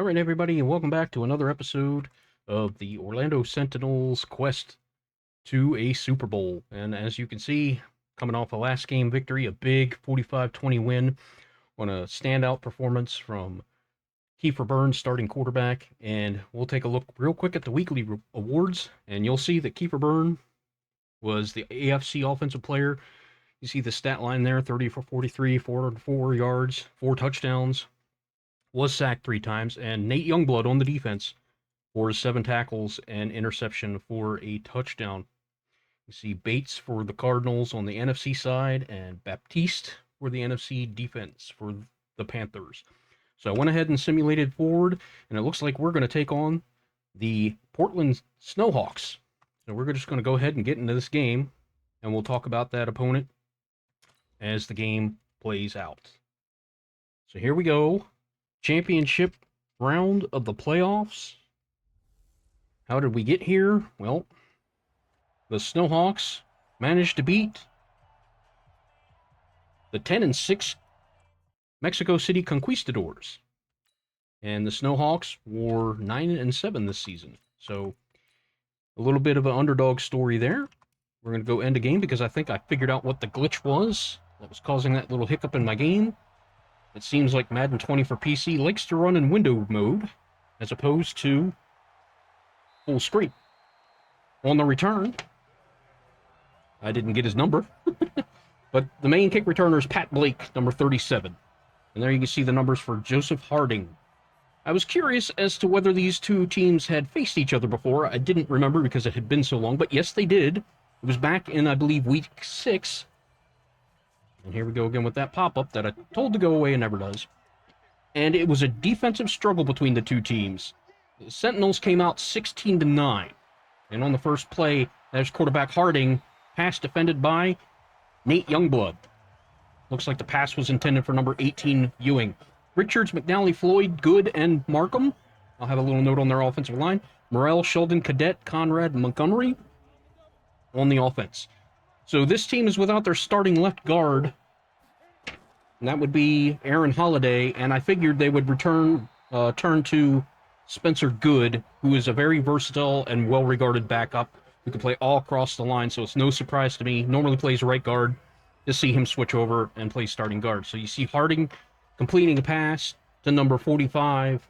All right, everybody, and welcome back to another episode of the Orlando Sentinels quest to a Super Bowl. And as you can see, coming off a last game victory, a big 45-20 win on a standout performance from Kiefer Burns, starting quarterback. And we'll take a look real quick at the weekly awards, and you'll see that Kiefer Burns was the AFC Offensive Player. You see the stat line there, 30 for 43, 404 yards, 4 touchdowns, was sacked 3 times, and Nate Youngblood on the defense for 7 tackles and interception for a touchdown. You see Bates for the Cardinals on the NFC side, and Baptiste for the NFC defense for the Panthers. So I went ahead and simulated forward, and it looks like we're going to take on the Portland SNOWHAWKS. So we're just going to go ahead and get into this game, and we'll talk about that opponent as the game plays out. So here we go. Championship round of the playoffs. How did we get here? Well, the SNOWHAWKS managed to beat the 10-6 Mexico City Conquistadors. And the SNOWHAWKS were 9-7 this season. So a little bit of an underdog story there. We're going to go end a game because I think I figured out what the glitch was that was causing that little hiccup in my game. It seems like Madden 20 for PC likes to run in window mode as opposed to full screen. On the return, I didn't get his number, but the main kick returner is Pat Blake, number 37. And there you can see the numbers for Joseph Harding. I was curious as to whether these two teams had faced each other before. I didn't remember because it had been so long, but yes, they did. It was back in, I believe, week 6. And here we go again with that pop-up that I told to go away and never does. And it was a defensive struggle between the two teams. The Sentinels came out 16-9. And on the first play, there's quarterback Harding, pass defended by Nate Youngblood. Looks like the pass was intended for number 18, Ewing. Richards, McNally, Floyd, Good, and Markham. I'll have a little note on their offensive line. Morrell, Sheldon, Cadet, Conrad, and Montgomery on the offense. So this team is without their starting left guard, and that would be Aaron Holiday, and I figured they would turn to Spencer Good, who is a very versatile and well-regarded backup who can play all across the line, so it's no surprise to me. Normally plays right guard, to see him switch over and play starting guard. So you see Harding completing a pass to number 45.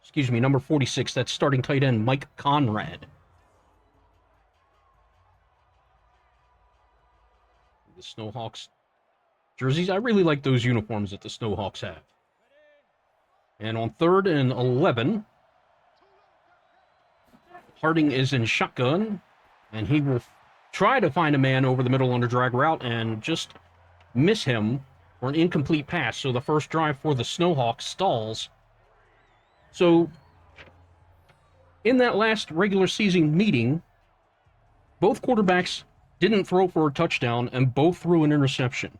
Excuse me, number 46, that's starting tight end Mike Conrad. The SNOWHAWKS jerseys. I really like those uniforms that the SNOWHAWKS have. And on 3rd and 11, Harding is in shotgun, and he will try to find a man over the middle on a drag route and just miss him for an incomplete pass. So the first drive for the SNOWHAWKS stalls. So in that last regular season meeting, both quarterbacks didn't throw for a touchdown, and both threw an interception.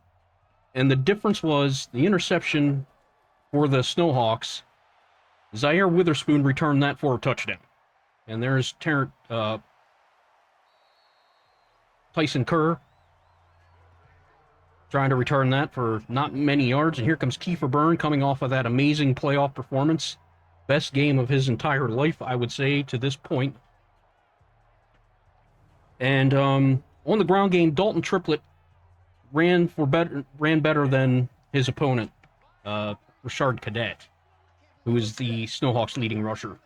And the difference was the interception for the SNOWHAWKS, Zaire Witherspoon returned that for a touchdown. And there's Tyson Kerr trying to return that for not many yards. And here comes Kiefer Burns coming off of that amazing playoff performance. Best game of his entire life, I would say, to this point. And on the ground game, Dalton Triplett ran better than his opponent, Richard Cadet, who is the SNOWHAWKS leading rusher.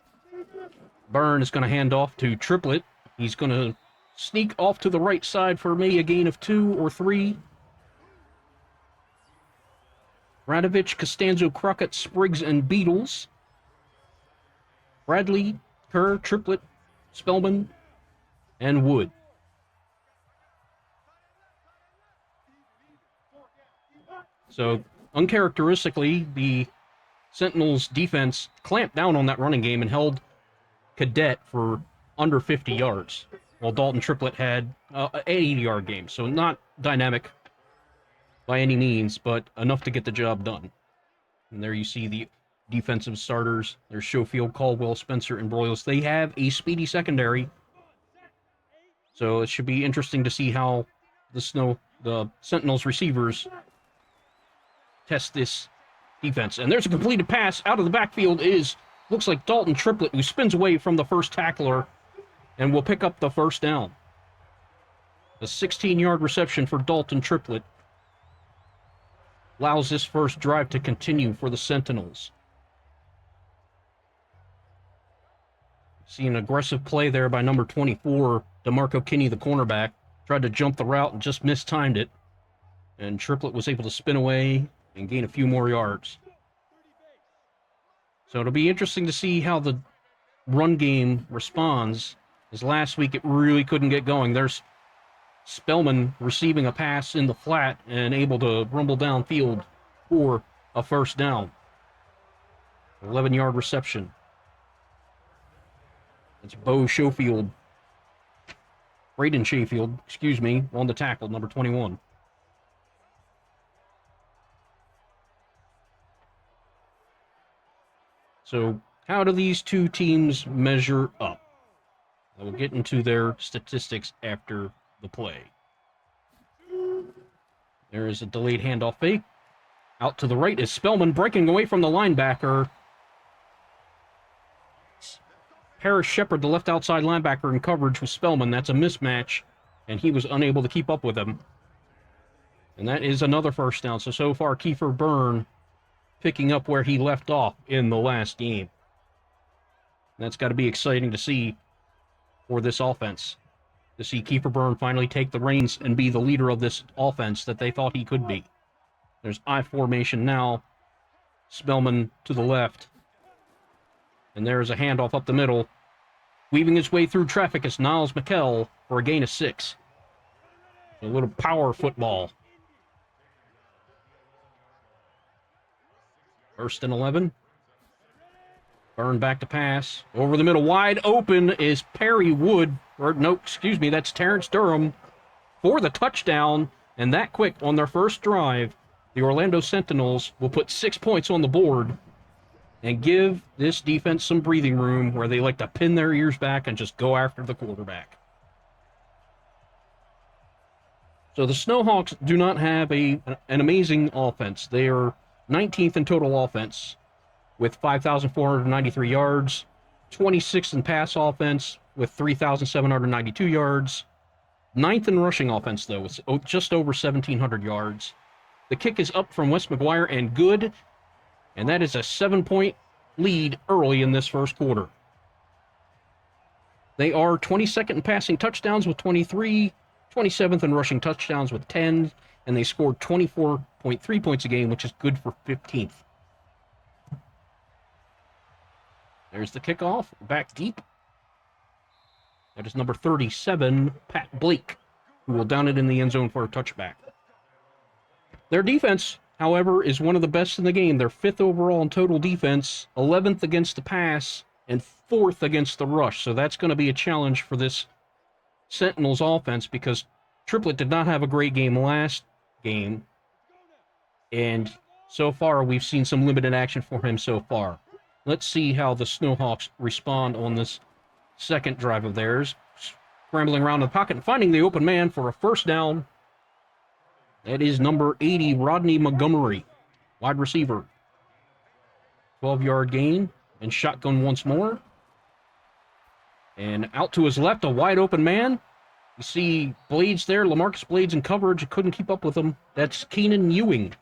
Byrne is going to hand off to Triplett. He's going to sneak off to the right side for maybe a gain of 2 or 3. Radovich, Costanzo, Crockett, Spriggs, and Beatles. Bradley, Kerr, Triplett, Spellman, and Wood. So, uncharacteristically, the Sentinels defense clamped down on that running game and held Cadet for under 50 yards, while Dalton Triplett had an 80-yard game. So not dynamic by any means, but enough to get the job done. And there you see the defensive starters. There's Schofield, Caldwell, Spencer, and Broyles. They have a speedy secondary, so it should be interesting to see how the Sentinels receivers test this defense. And there's a completed pass. Out of the backfield looks like Dalton Triplett, who spins away from the first tackler and will pick up the first down. A 16-yard reception for Dalton Triplett allows this first drive to continue for the Sentinels. See an aggressive play there by number 24, DeMarco Kinney, the cornerback. Tried to jump the route and just mistimed it. And Triplett was able to spin away and gain a few more yards. So it'll be interesting to see how the run game responds, as last week it really couldn't get going. There's Spellman receiving a pass in the flat and able to rumble downfield for a first down. 11-yard reception. It's Braden Shayfield, on the tackle, number 21. So, how do these two teams measure up? We'll get into their statistics after the play. There is a delayed handoff fake. Out to the right is Spellman breaking away from the linebacker. Harris Shepard, the left outside linebacker, in coverage with Spellman. That's a mismatch, and he was unable to keep up with him. And that is another first down. So far, Kiefer Byrne picking up where he left off in the last game. That's got to be exciting to see for this offense. To see Kiefer Byrne finally take the reins and be the leader of this offense that they thought he could be. There's I formation now. Spellman to the left. And there's a handoff up the middle. Weaving his way through traffic is Niles McKell for a gain of 6. A little power football. 1st and 11. Byrne back to pass. Over the middle, wide open is Perry Wood. That's Terrence Durham for the touchdown. And that quick on their first drive, the Orlando Sentinels will put 6 points on the board and give this defense some breathing room where they like to pin their ears back and just go after the quarterback. So the SNOWHAWKS do not have an amazing offense. They are 19th in total offense with 5,493 yards, 26th in pass offense with 3,792 yards, 9th in rushing offense, though, with just over 1,700 yards. The kick is up from Wes McGuire and good, and that is a 7-point lead early in this first quarter. They are 22nd in passing touchdowns with 23, 27th in rushing touchdowns with 10, and they scored 24.3 points a game, which is good for 15th. There's the kickoff, back deep. That is number 37, Pat Blake, who will down it in the end zone for a touchback. Their defense, however, is one of the best in the game. They're 5th overall in total defense, 11th against the pass, and 4th against the rush. So that's going to be a challenge for this Sentinels offense because Triplett did not have a great game last game. And so far, we've seen some limited action for him so far. Let's see how the SNOWHAWKS respond on this second drive of theirs. Scrambling around in the pocket and finding the open man for a first down. That is number 80, Rodney Montgomery, wide receiver. 12-yard gain and shotgun once more. And out to his left, a wide open man. You see Blades there, LaMarcus Blades in coverage. Couldn't keep up with him. That's Keenan Ewing.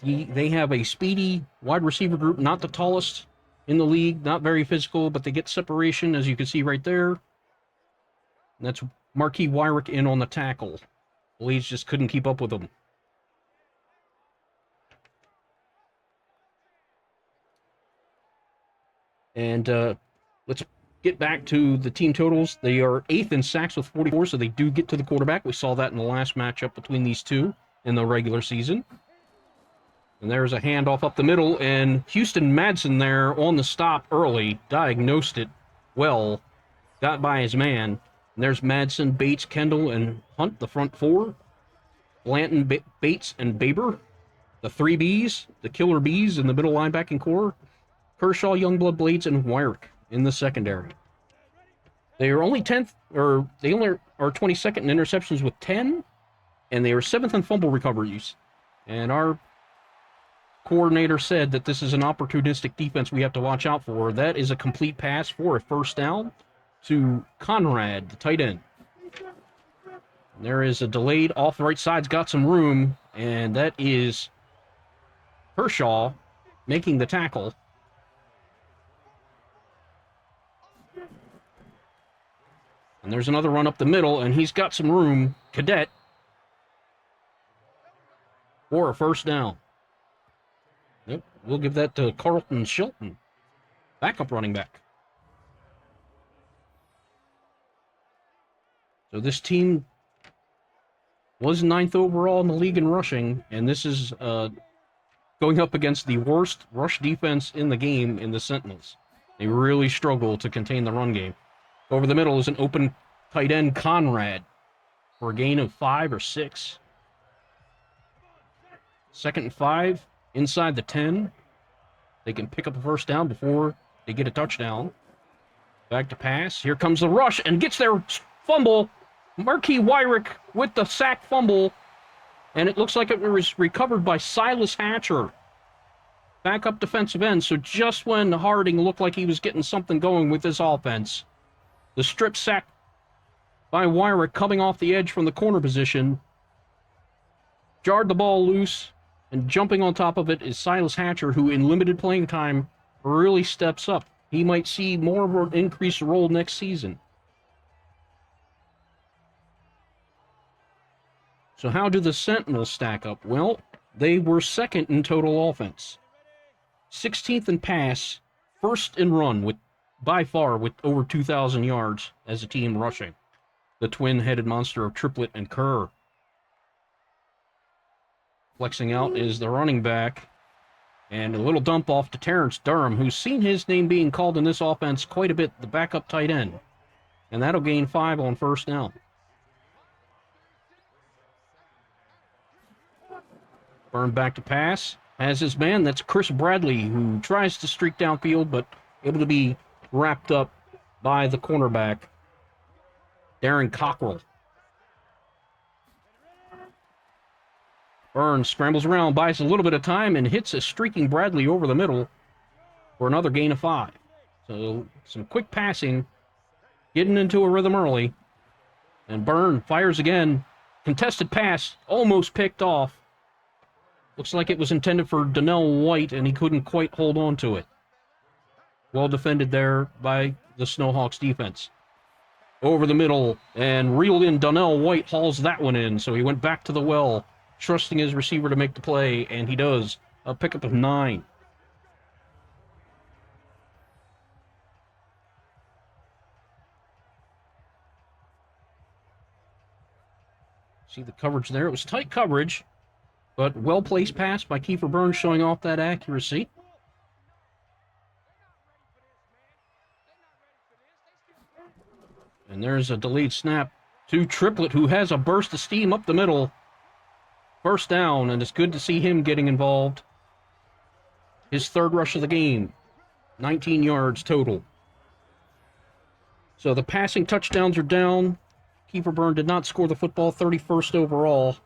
They have a speedy wide receiver group, not the tallest in the league, not very physical, but they get separation, as you can see right there. And that's Marquis Wyrick in on the tackle. Blades just couldn't keep up with him. And let's get back to the team totals. They are 8th in sacks with 44, so they do get to the quarterback. We saw that in the last matchup between these two in the regular season. And there's a handoff up the middle, and Houston Madsen there on the stop early, diagnosed it well, got by his man. And there's Madsen, Bates, Kendall, and Hunt, the front four. Blanton, Bates, and Baber, the 3 Bs, the killer Bs in the middle linebacking core. Kershaw, Youngblood, Blades, and Wyrick in the secondary. They are only 10th, or they only are 22nd in interceptions with 10. and they are 7th in fumble recoveries. And our coordinator said that this is an opportunistic defense we have to watch out for. That is a complete pass for a first down to Conrad, the tight end. And there is a delayed off the right side's got some room, and that is Kershaw making the tackle. And there's another run up the middle, and he's got some room. Cadet for a first down. Yep, we'll give that to Carlton Shelton, backup running back. So this team was 9th overall in the league in rushing, and this is going up against the worst rush defense in the game in the Sentinels. They really struggle to contain the run game. Over the middle is an open tight end, Conrad, for a gain of 5 or 6. 2nd and 5, inside the 10. They can pick up a first down before they get a touchdown. Back to pass. Here comes the rush, and gets their fumble. Marquis Wyrick with the sack fumble, and it looks like it was recovered by Silas Hatcher, backup defensive end. So just when Harding looked like he was getting something going with this offense, the strip sack by Wyrick coming off the edge from the corner position jarred the ball loose, and jumping on top of it is Silas Hatcher, who in limited playing time really steps up. He might see more of an increased role next season. So how do the Sentinels stack up? Well, they were 2nd in total offense, 16th in pass, 1st in run, with by far with over 2,000 yards as a team rushing. The twin-headed monster of Triplett and Kerr. Flexing out is the running back, and a little dump off to Terrence Durham, who's seen his name being called in this offense quite a bit, the backup tight end. And that'll gain 5 on first down. Byrne back to pass. Has his man, that's Chris Bradley, who tries to streak downfield, but able to be wrapped up by the cornerback, Darren Cockrell. Byrne scrambles around, buys a little bit of time, and hits a streaking Bradley over the middle for another gain of 5. So some quick passing, getting into a rhythm early. And Byrne fires again. Contested pass, almost picked off. Looks like it was intended for Donnell White, and he couldn't quite hold on to it. Well defended there by the SNOWHAWKS defense. Over the middle, and reeled in. Donnell White hauls that one in, so he went back to the well, trusting his receiver to make the play, and he does. A pickup of 9. See the coverage there? It was tight coverage, but well-placed pass by Kiefer Burns, showing off that accuracy. And there's a delayed snap to Triplett, who has a burst of steam up the middle. First down, and it's good to see him getting involved. His 3rd rush of the game, 19 yards total. So the passing touchdowns are down. Kiefer Byrne did not score the football, 31st overall.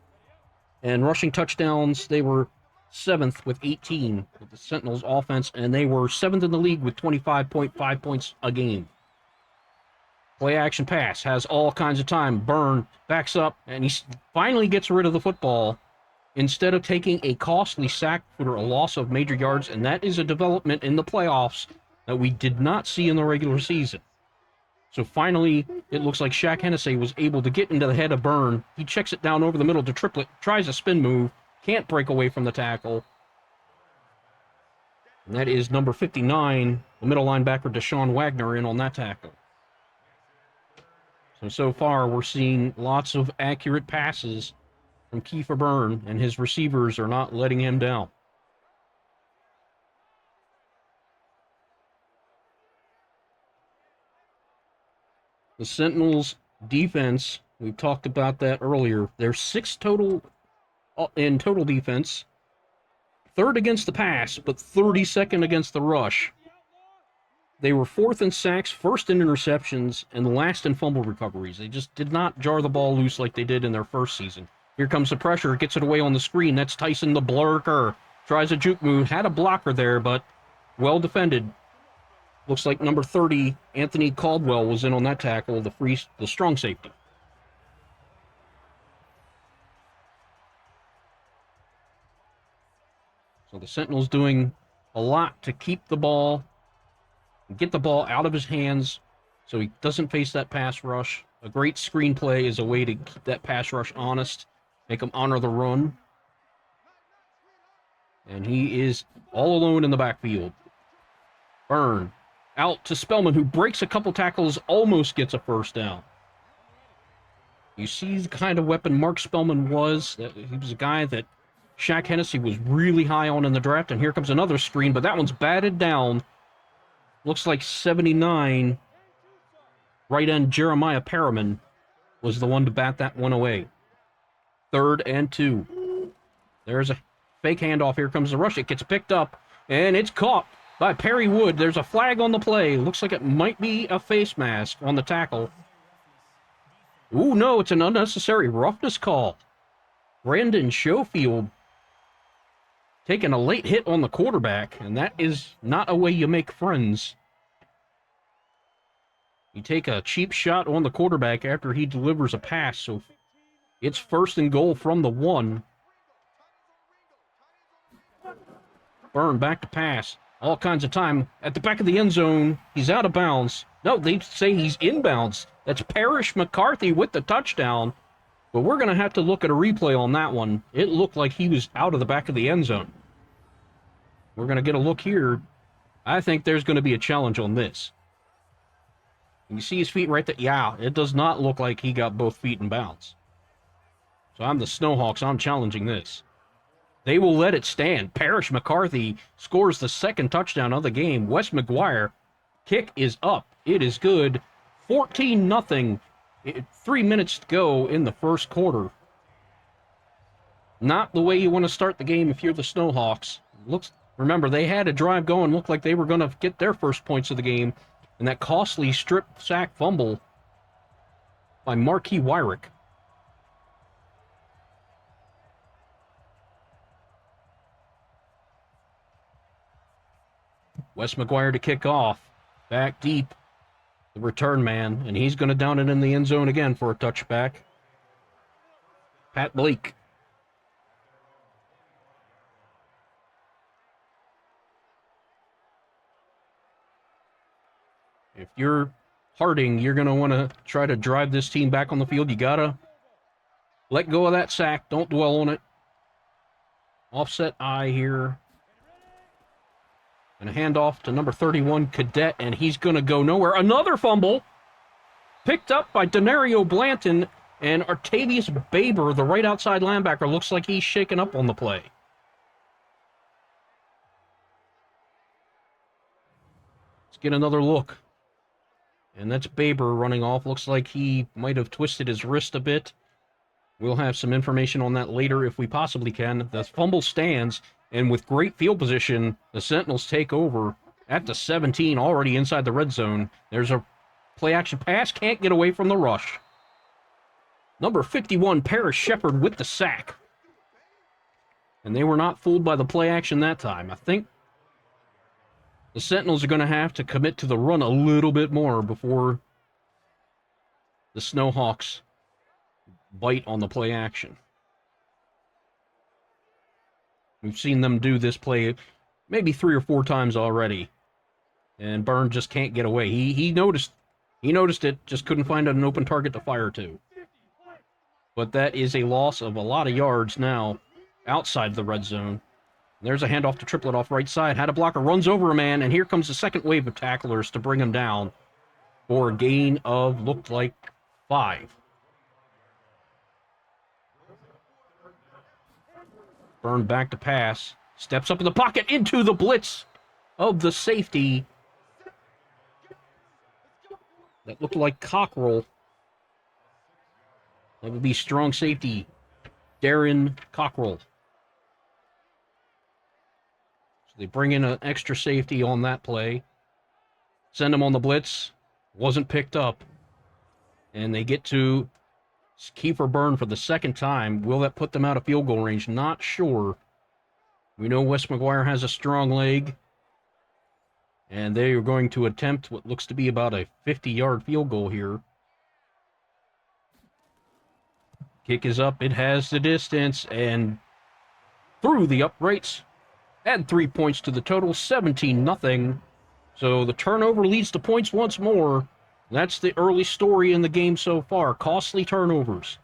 And rushing touchdowns, they were 7th with 18 with the Sentinels offense, and they were 7th in the league with 25.5 points a game. Play action pass, has all kinds of time. Byrne backs up, and he finally gets rid of the football instead of taking a costly sack for a loss of major yards, and that is a development in the playoffs that we did not see in the regular season. So finally, it looks like Shaq Hennessy was able to get into the head of Byrne. He checks it down over the middle to Triplett, tries a spin move, can't break away from the tackle. And that is number 59, the middle linebacker Deshaun Wagner, in on that tackle. So far, we're seeing lots of accurate passes from Kiefer Byrne, and his receivers are not letting him down. The Sentinels defense, we talked about that earlier. They're 6th total in total defense, 3rd against the pass, but 32nd against the rush. They were 4th in sacks, 1st in interceptions, and last in fumble recoveries. They just did not jar the ball loose like they did in their first season. Here comes the pressure. Gets it away on the screen. That's Tyson the Blurker. Tries a juke move. Had a blocker there, but well defended. Looks like number 30, Anthony Caldwell, was in on that tackle, the strong safety. So the Sentinels doing a lot to keep the ball, get the ball out of his hands so he doesn't face that pass rush. A great screenplay is a way to keep that pass rush honest, make him honor the run. And he is all alone in the backfield. Byrne out to Spellman, who breaks a couple tackles, almost gets a first down. You see the kind of weapon Mark Spellman was. He was a guy that Shaq Hennessy was really high on in the draft, and here comes another screen, but that one's batted down. Looks like 79, right end Jeremiah Perriman was the one to bat that one away. 3rd and 2. There's a fake handoff. Here comes the rush. It gets picked up, and it's caught by Perry Wood. There's a flag on the play. Looks like it might be a face mask on the tackle. Ooh, no, it's an unnecessary roughness call. Brandon Schofield taking a late hit on the quarterback, and that is not a way you make friends. You take a cheap shot on the quarterback after he delivers a pass, so it's 1st and goal from the 1. Byrne back to pass. All kinds of time at the back of the end zone. He's out of bounds. No, they say he's inbounds. That's Parrish McCarthy with the touchdown. But we're going to have to look at a replay on that one. It looked like he was out of the back of the end zone. We're going to get a look here. I think there's going to be a challenge on this. You see his feet right there? Yeah, it does not look like he got both feet in bounds. So I'm the SNOWHAWKS. I'm challenging this. They will let it stand. Parrish McCarthy scores the 2nd touchdown of the game. Wes McGuire, kick is up. It is good. 14-0. 3 minutes to go in the 1st quarter. Not the way you want to start the game if you're the SNOWHAWKS. Remember, they had a drive going. Looked like they were going to get their first points of the game. And that costly strip sack fumble by Marquis Wyrick. Wes McGuire to kick off. Back deep. The return man. And he's going to down it in the end zone again for a touchback. Pat Blake. If you're Harding, you're going to want to try to drive this team back on the field. You got to let go of that sack. Don't dwell on it. Offset eye here. And a handoff to number 31, Cadet, and he's going to go nowhere. Another fumble picked up by Denario Blanton, and Artavius Baber, the right outside linebacker, looks like he's shaken up on the play. Let's get another look. And that's Baber running off. Looks like he might have twisted his wrist a bit. We'll have some information on that later if we possibly can. The fumble stands, and with great field position, the Sentinels take over at the 17, already inside the red zone. There's a play-action pass. Can't get away from the rush. Number 51, Paris Shepard with the sack. And they were not fooled by the play-action that time. I think the Sentinels are going to have to commit to the run a little bit more before the SNOWHAWKS bite on the play action. We've seen them do this play maybe 3 or 4 times already. And Byrne just can't get away. He noticed it, just couldn't find an open target to fire to. But that is a loss of a lot of yards now outside the red zone. There's a handoff to Triplett off right side. Had a blocker, runs over a man, and here comes the second wave of tacklers to bring him down for a gain of, looked like, 5. Byrne back to pass. Steps up in the pocket into the blitz of the safety. That looked like Cockrell. That would be strong safety Darren Cockrell. They bring in an extra safety on that play. Send him on the blitz. Wasn't picked up. And they get to It's Kiefer Byrne for the second time. Will that put them out of field goal range? Not sure. We know Wes McGuire has a strong leg. And they are going to attempt what looks to be about a 50-yard field goal here. Kick is up. It has the distance. And through the uprights. Add 3 points to the total. 17-0. So the turnover leads to points once more. That's the early story in the game so far. Costly turnovers.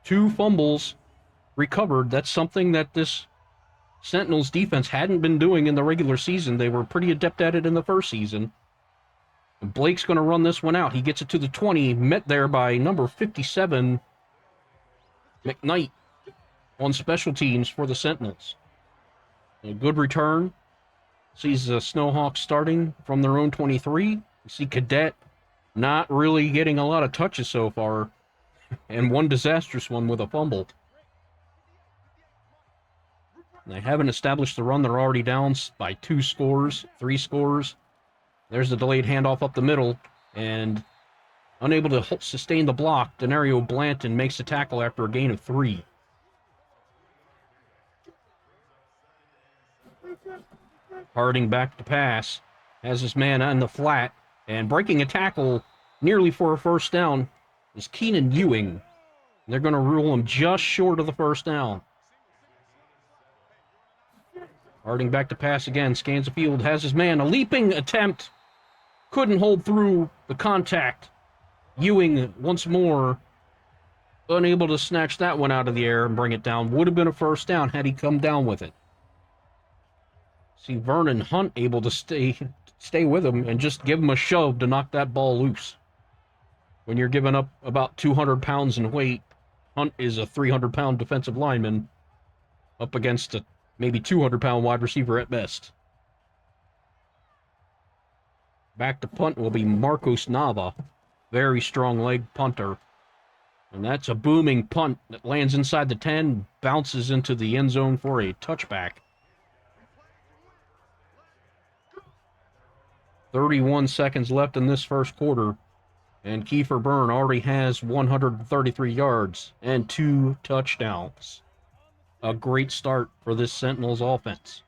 2 fumbles recovered. That's something that this Sentinels defense hadn't been doing in the regular season. They were pretty adept at it in the first season. And Blake's going to run this one out. He gets it to the 20, met there by number 57, McKnight, on special teams for the Sentinels. A good return. Sees the SNOWHAWKS starting from their own 23. You see Cadet not really getting a lot of touches so far, and one disastrous one with a fumble. They haven't established the run. They're already down by 3 scores. There's the delayed handoff up the middle, and unable to sustain the block, Denario Blanton makes the tackle after a gain of 3. Harding back to pass, has his man on the flat, and breaking a tackle nearly for a first down is Keenan Ewing. They're going to rule him just short of the first down. Harding back to pass again, scans the field, has his man, a leaping attempt, couldn't hold through the contact. Ewing once more unable to snatch that one out of the air and bring it down. Would have been a first down had he come down with it. See Vernon Hunt able to stay with him and just give him a shove to knock that ball loose. When you're giving up about 200 pounds in weight, Hunt is a 300-pound defensive lineman up against a maybe 200-pound wide receiver at best. Back to punt will be Marcos Nava. Very strong leg punter. And that's a booming punt that lands inside the 10, bounces into the end zone for a touchback. 31 seconds left in this first quarter, and Kiefer Byrne already has 133 yards and 2 touchdowns. A great start for this Sentinels offense.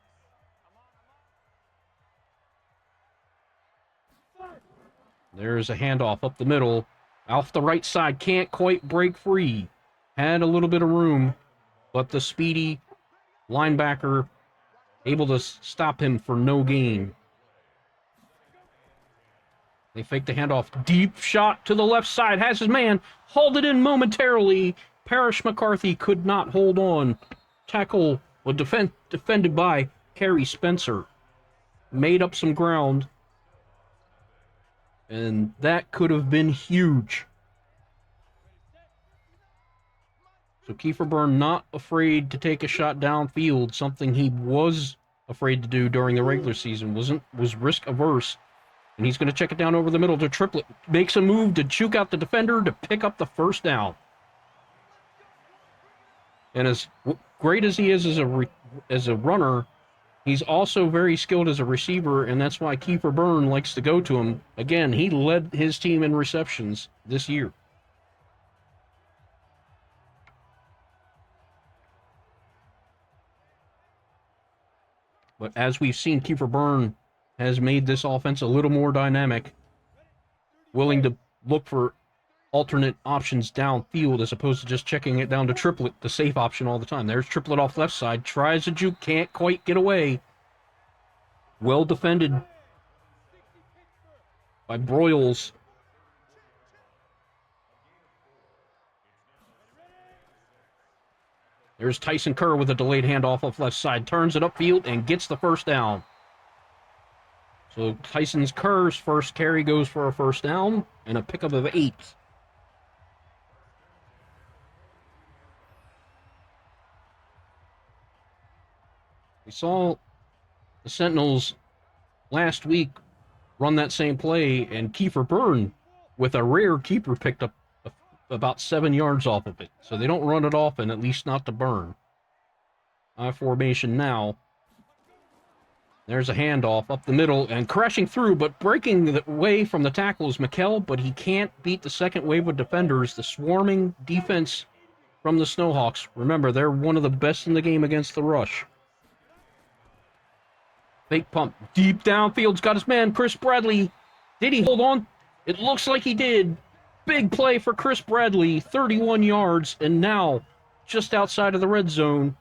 There's a handoff up the middle. Off the right side, can't quite break free. Had a little bit of room, but the speedy linebacker able to stop him for no gain. They fake the handoff. Deep shot to the left side. Has his man. Hauled it in momentarily. Parrish McCarthy could not hold on. Tackle was defended by Kerry Spencer. Made up some ground. And that could have been huge. So Kiefer Byrne not afraid to take a shot downfield, something he was afraid to do during the regular season. Was risk averse. And he's going to check it down over the middle to Triplett. Makes a move to juke out the defender to pick up the first down. And as great as he is as a runner, he's also very skilled as a receiver, and that's why Kiefer Byrne likes to go to him. Again, he led his team in receptions this year. But as we've seen, Kiefer Byrne has made this offense a little more dynamic, willing to look for alternate options downfield as opposed to just checking it down to Triplett, the safe option all the time. There's Triplett off left side, tries a juke, can't quite get away. Well defended by Broyles. There's Tyson Kerr with a delayed handoff off left side, turns it upfield and gets the first down. So Tyson Kerr's first carry goes for a first down and a pickup of 8. We saw the Sentinels last week run that same play, and Kiefer Byrne, with a rare keeper, picked up about 7 yards off of it. So they don't run it often, at least not to Byrne. I formation now. There's a handoff up the middle and crashing through, but breaking the way from the tackle is Mikel, but he can't beat the second wave of defenders. The swarming defense from the SNOWHAWKS. Remember, they're one of the best in the game against the rush. Fake pump. Deep downfield's got his man, Chris Bradley. Did he hold on? It looks like he did. Big play for Chris Bradley, 31 yards, and now, just outside of the red zone,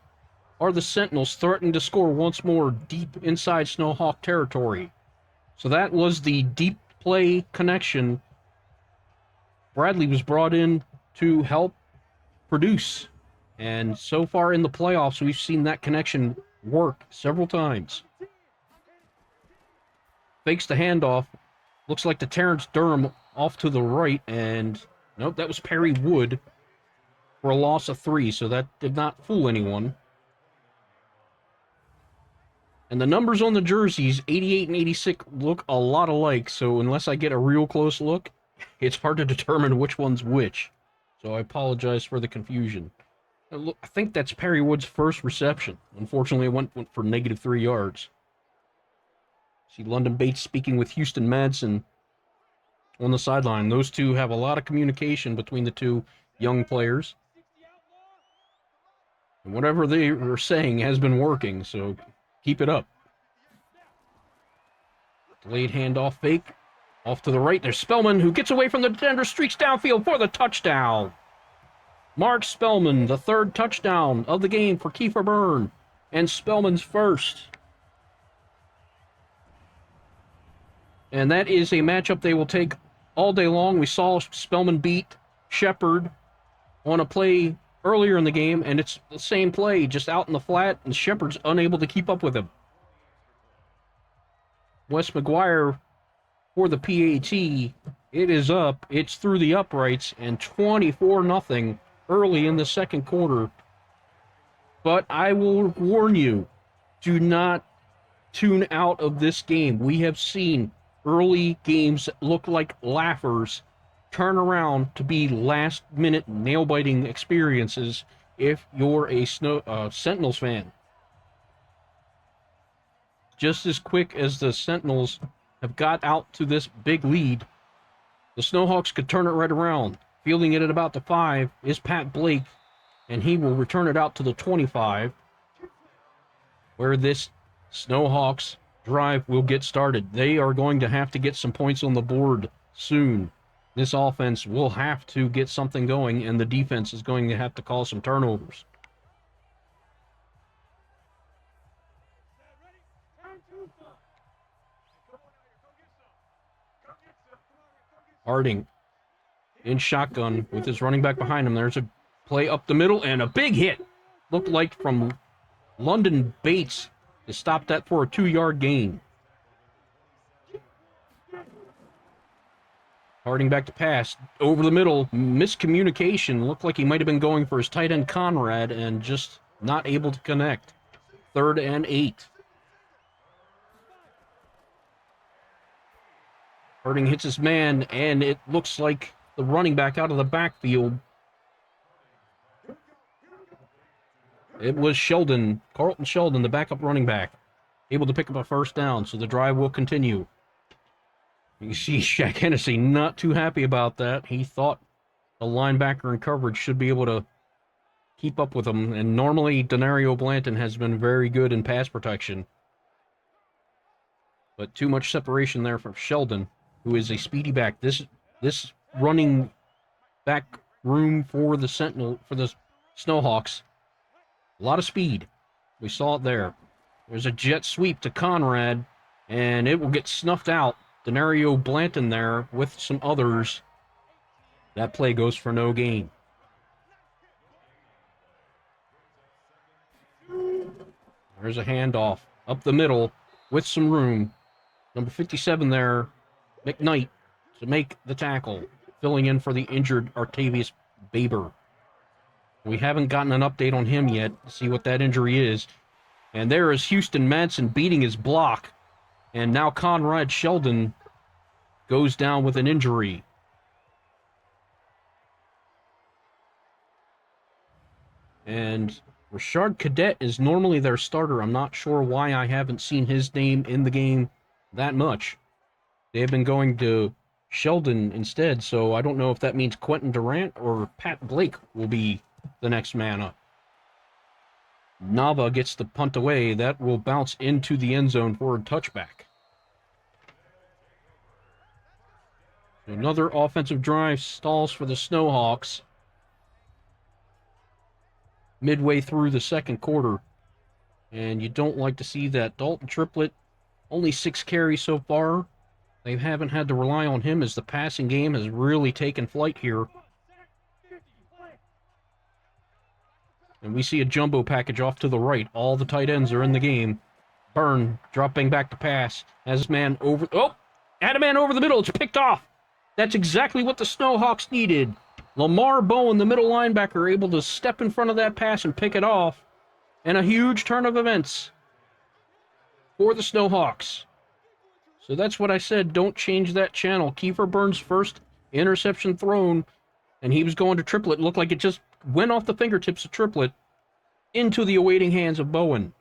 are the Sentinels threatening to score once more deep inside SNOWHAWK territory. So that was the deep play connection. Bradley was brought in to help produce. And so far in the playoffs, we've seen that connection work several times. Fakes the handoff. Looks like the Terrence Durham off to the right, and nope, that was Perry Wood for a loss of 3, so that did not fool anyone. And the numbers on the jerseys, 88 and 86, look a lot alike, so unless I get a real close look, it's hard to determine which one's which. So I apologize for the confusion. I think that's Perry Wood's first reception. Unfortunately, it went for -3 yards. See London Bates speaking with Houston Madsen on the sideline. Those two have a lot of communication between the two young players. And whatever they are saying has been working, so keep it up. Delayed handoff fake. Off to the right, there's Spellman, who gets away from the defender, streaks downfield for the touchdown. Mark Spellman, the 3rd touchdown of the game for Kiefer Byrne, and Spellman's first. And that is a matchup they will take all day long. We saw Spellman beat Shepard on a play earlier in the game, and it's the same play, just out in the flat, and Shepard's unable to keep up with him. Wes McGuire for the PAT. It is up. It's through the uprights, and 24-0 early in the second quarter. But I will warn you, do not tune out of this game. We have seen early games that look like laughers turn around to be last-minute nail-biting experiences if you're a Sentinels fan. Just as quick as the Sentinels have got out to this big lead, the SNOWHAWKS could turn it right around. Fielding it at about the 5 is Pat Blake, and he will return it out to the 25, where this SNOWHAWKS drive will get started. They are going to have to get some points on the board soon. This offense will have to get something going, and the defense is going to have to call some turnovers. Harding in shotgun with his running back behind him. There's a play up the middle and a big hit. Looked like from London Bates to stop that for a 2-yard gain. Harding back to pass. Over the middle. Miscommunication. Looked like he might have been going for his tight end Conrad and just not able to connect. 3rd and 8. Harding hits his man, and it looks like the running back out of the backfield. It was Sheldon, Carlton Sheldon, the backup running back, able to pick up a first down, so the drive will continue. You see Shaq Hennessy not too happy about that. He thought the linebacker in coverage should be able to keep up with him, and normally Denario Blanton has been very good in pass protection. But too much separation there from Sheldon, who is a speedy back. This running back room for the SNOWHAWKS, a lot of speed. We saw it there. There's a jet sweep to Conrad, and it will get snuffed out. Denario Blanton there with some others. That play goes for no gain. There's a handoff up the middle with some room. Number 57 there, McKnight, to make the tackle, filling in for the injured Artavius Baber. We haven't gotten an update on him yet to see what that injury is. And there is Houston Madsen beating his block. And now Conrad Sheldon goes down with an injury. And Rashard Cadet is normally their starter. I'm not sure why I haven't seen his name in the game that much. They have been going to Sheldon instead, so I don't know if that means Quentin Durant or Pat Blake will be the next man up. Nava gets the punt away. That will bounce into the end zone for a touchback. Another offensive drive stalls for the SNOWHAWKS midway through the second quarter. And you don't like to see that. Dalton Triplett, only 6 carries so far. They haven't had to rely on him as the passing game has really taken flight here. And we see a jumbo package off to the right. All the tight ends are in the game. Byrne dropping back to pass. Has his man over... Oh! Had a man over the middle. It's picked off. That's exactly what the SNOWHAWKS needed. Lamar Bowen, the middle linebacker, able to step in front of that pass and pick it off. And a huge turn of events for the SNOWHAWKS. So that's what I said. Don't change that channel. Kiefer Burns' first interception thrown, and he was going to Triplett. It looked like it just went off the fingertips of Triplett into the awaiting hands of Bowen.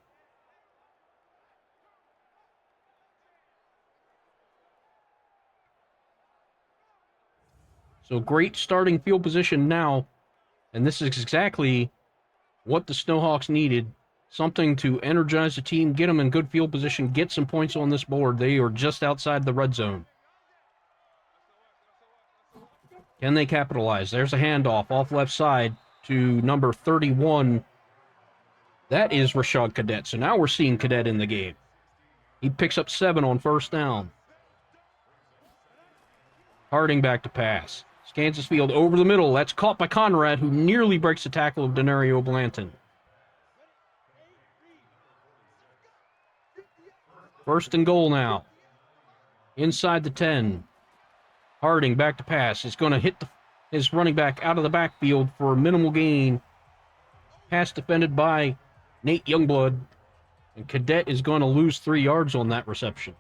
So great starting field position now, and this is exactly what the SNOWHAWKS needed. Something to energize the team, get them in good field position, get some points on this board. They are just outside the red zone. Can they capitalize? There's a handoff off left side to number 31. That is Rashad Cadet. So now we're seeing Cadet in the game. He picks up 7 on first down. Harding back to pass. Scans his field over the middle. That's caught by Conrad, who nearly breaks the tackle of Denario Blanton. First and goal now. Inside the 10. Harding back to pass. He's going to hit his running back out of the backfield for a minimal gain. Pass defended by Nate Youngblood. And Cadet is going to lose 3 yards on that reception.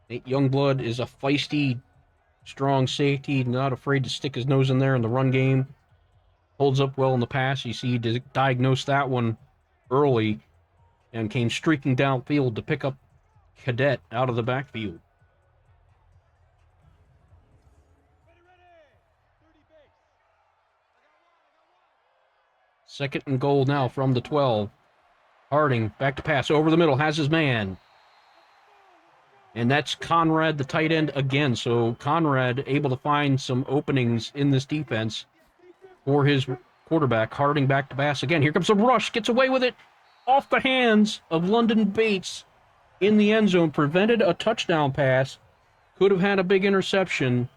Nate Youngblood is a feisty, strong safety, not afraid to stick his nose in there in the run game. Holds up well in the pass. You see he diagnosed that one early and came streaking downfield to pick up Cadet out of the backfield. Second and goal now from the 12. Harding back to pass over the middle, has his man. And that's Conrad, the tight end, again. So Conrad able to find some openings in this defense for his quarterback. Harding back to pass again. Here comes a rush. Gets away with it. Off the hands of London Bates in the end zone. Prevented a touchdown pass. Could have had a big interception.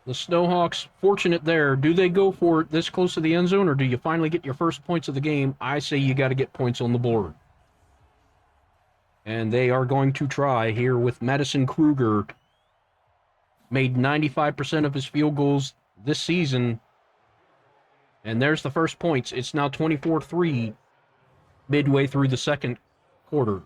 The SNOWHAWKS fortunate there. Do they go for it this close to the end zone, or do you finally get your first points of the game? I say you got to get points on the board. And they are going to try here with Madison Kruger. Made 95% of his field goals this season. And there's the first points. It's now 24-3 midway through the second quarter.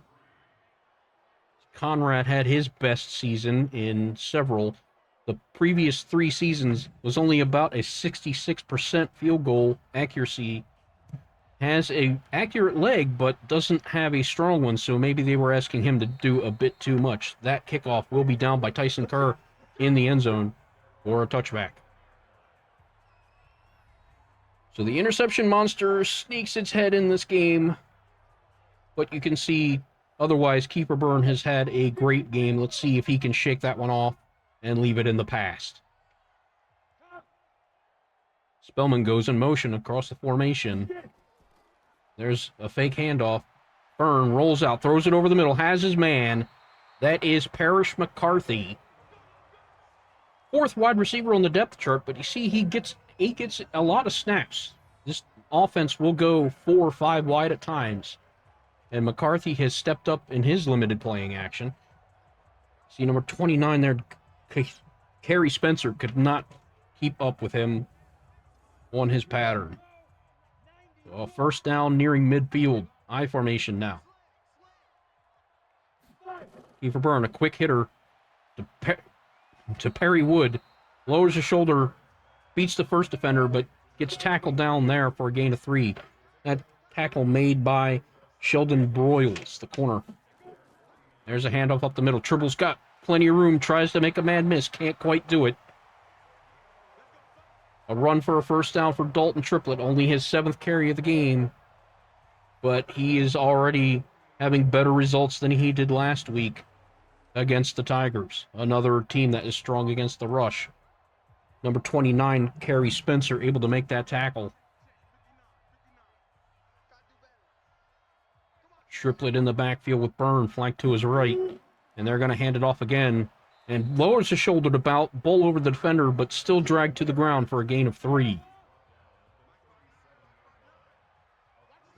Conrad had his best season in several. The previous 3 seasons was only about a 66% field goal accuracy. Has a accurate leg, but doesn't have a strong one, so maybe they were asking him to do a bit too much. That kickoff will be down by Tyson Kerr in the end zone for a touchback. So the interception monster sneaks its head in this game, but you can see otherwise Kiefer Byrne has had a great game. Let's see if he can shake that one off and leave it in the past. Spellman goes in motion across the formation. There's a fake handoff. Byrne rolls out, throws it over the middle, has his man. That is Parrish McCarthy. 4th wide receiver on the depth chart, but you see he gets a lot of snaps. This offense will go 4 or 5 wide at times. And McCarthy has stepped up in his limited playing action. See number 29 there, Kerry Spencer could not keep up with him on his pattern. So first down nearing midfield. I formation now. Kiefer Byrne, a quick hitter to to Perry Wood. Lowers his shoulder, beats the first defender, but gets tackled down there for a gain of 3. That tackle made by Sheldon Broyles, the corner. There's a handoff up the middle. Tribble's got plenty of room, tries to make a mad miss, can't quite do it. A run for a first down for Dalton Triplett, only his 7th carry of the game. But he is already having better results than he did last week against the Tigers, another team that is strong against the rush. Number 29, Kerry Spencer, able to make that tackle. Triplett in the backfield with Byrne, flanked to his right. And they're going to hand it off again. And lowers his shoulder to bowl over the defender, but still dragged to the ground for a gain of 3.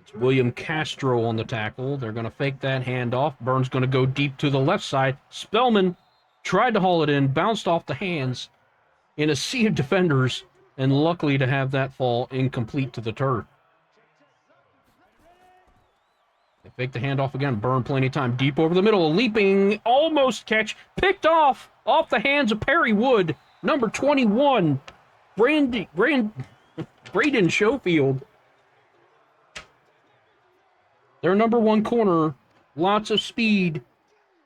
It's William Castro on the tackle. They're going to fake that handoff. Byrne's going to go deep to the left side. Spellman tried to haul it in, bounced off the hands in a sea of defenders, and luckily to have that fall incomplete to the turf. They fake the handoff again. Byrne plenty of time. Deep over the middle. A leaping, almost catch. Picked off the hands of Perry Wood. Number 21, Braden Schofield. Their number 1 corner. Lots of speed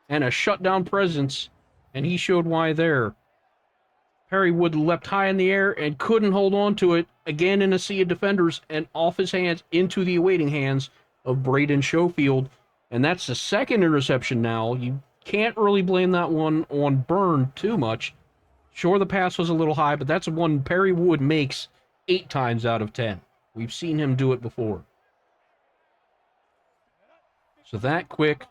and a shutdown presence. And he showed why there. Perry Wood leapt high in the air and couldn't hold on to it. Again in a sea of defenders and off his hands into the awaiting hands of Braden Schofield. And that's the 2nd interception now. You can't really blame that one on Byrne too much. Sure, the pass was a little high, but that's one Perry Wood makes 8 times out of 10. We've seen him do it before. So that quick,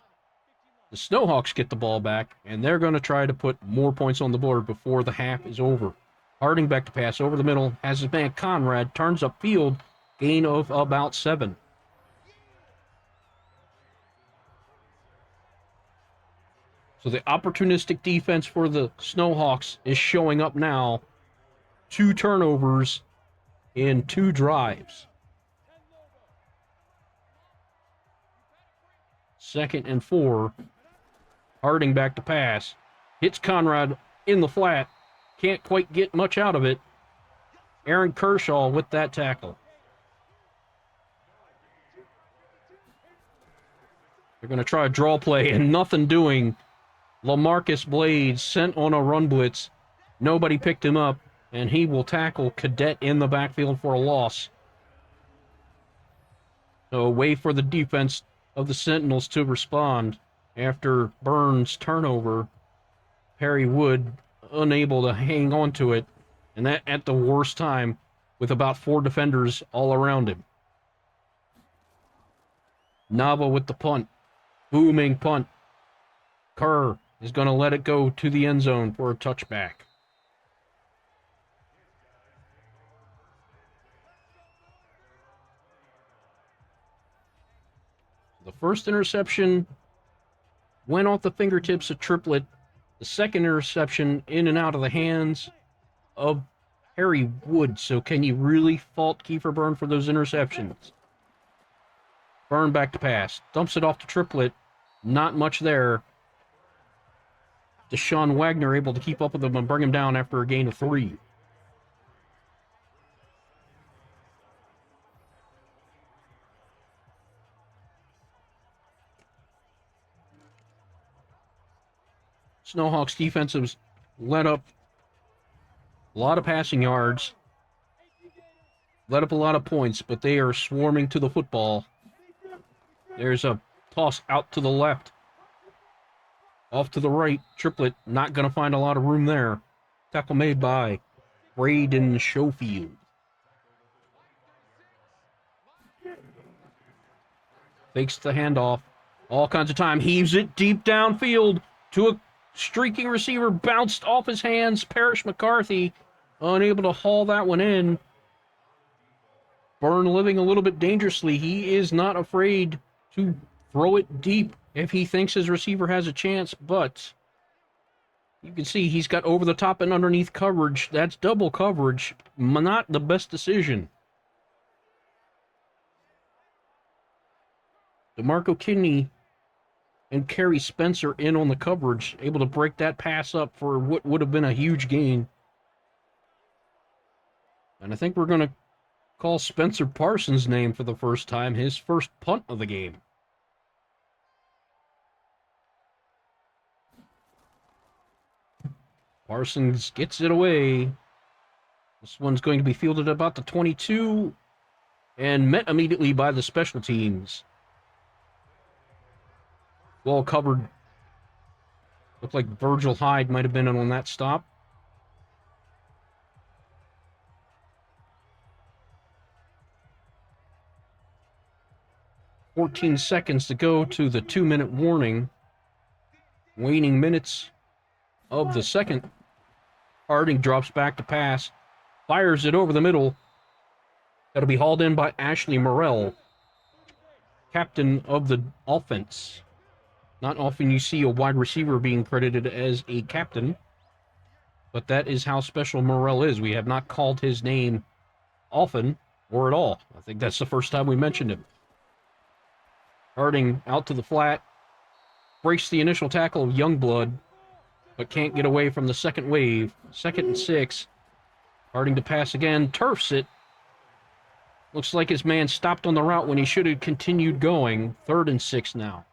the SNOWHAWKS get the ball back, and they're going to try to put more points on the board before the half is over. Harding back to pass over the middle, has his man Conrad, turns upfield, gain of about 7. So the opportunistic defense for the SNOWHAWKS is showing up now. 2 turnovers in 2 drives. 2nd and 4. Harding back to pass. Hits Conrad in the flat. Can't quite get much out of it. Aaron Kershaw with that tackle. They're going to try a draw play and nothing doing. LaMarcus Blades sent on a run blitz. Nobody picked him up, and he will tackle Cadet in the backfield for a loss. So a way for the defense of the Sentinels to respond after Byrne's turnover. Perry Wood unable to hang on to it, and that at the worst time with about 4 defenders all around him. Nava with the punt. Booming punt. Kerr is going to let it go to the end zone for a touchback. The first interception went off the fingertips of Triplett. The 2nd interception in and out of the hands of Perry Wood. So can you really fault Kiefer Byrne for those interceptions? Byrne back to pass. Dumps it off to Triplett. Not much there. Deshaun Wagner able to keep up with him and bring him down after a gain of 3. SNOWHAWKS defensives let up a lot of passing yards, let up a lot of points, but they are swarming to the football. There's a toss out to the left. Off to the right, Triplett not going to find a lot of room there. Tackle made by Braden Schofield. Fakes the handoff. All kinds of time. Heaves it deep downfield to a streaking receiver. Bounced off his hands. Parrish McCarthy unable to haul that one in. Byrne living a little bit dangerously. He is not afraid to throw it deep if he thinks his receiver has a chance, but you can see he's got over the top and underneath coverage. That's double coverage. Not the best decision. DeMarco Kidney and carry Spencer in on the coverage, able to break that pass up for what would have been a huge gain. And I think we're going to call Spencer Parsons' name for the first time, his first punt of the game. Parsons gets it away. This one's going to be fielded about the 22 and met immediately by the special teams. Well covered. Looked like Virgil Hyde might have been on that stop. "14 seconds to go to the 2-minute warning. Waning minutes of the second. Harding drops back to pass. Fires it over the middle. That'll be hauled in by Ashley Morrell, captain of the offense. Not often you see a wide receiver being credited as a captain, but that is how special Morrell is. We have not called his name often or at all. I think that's the first time we mentioned him. Harding out to the flat. Breaks the initial tackle of Youngblood, but can't get away from the second wave. 2nd and 6. Harding to pass again. Turfs it. Looks like his man stopped on the route when he should have continued going. 3rd and 6 now.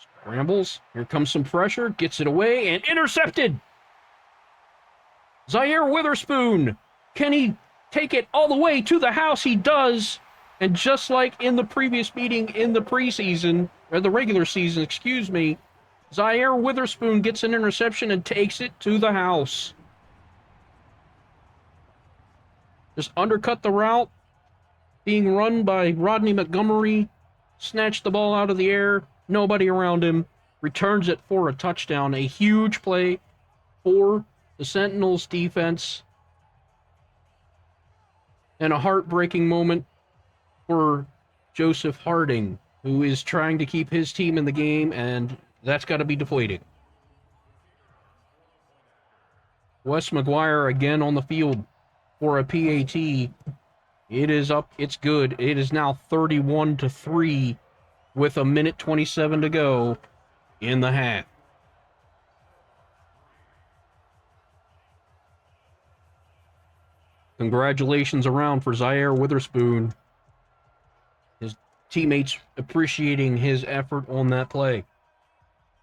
Scrambles. Here comes some pressure. Gets it away and intercepted. Zaire Witherspoon. Can he take it all the way to the house? He does. And just like in the previous meeting in the preseason, or the regular season, excuse me, Zaire Witherspoon gets an interception and takes it to the house. Just undercut the route being run by Rodney Montgomery. Snatched the ball out of the air. Nobody around him. Returns it for a touchdown. A huge play for the Sentinels defense. And a heartbreaking moment for Joseph Harding, who is trying to keep his team in the game, and that's got to be deflating. Wes McGuire again on the field for a PAT. It is up. It's good. It is now 31-3 with 1:27 to go in the half. Congratulations around for Zaire Witherspoon. His teammates appreciating his effort on that play.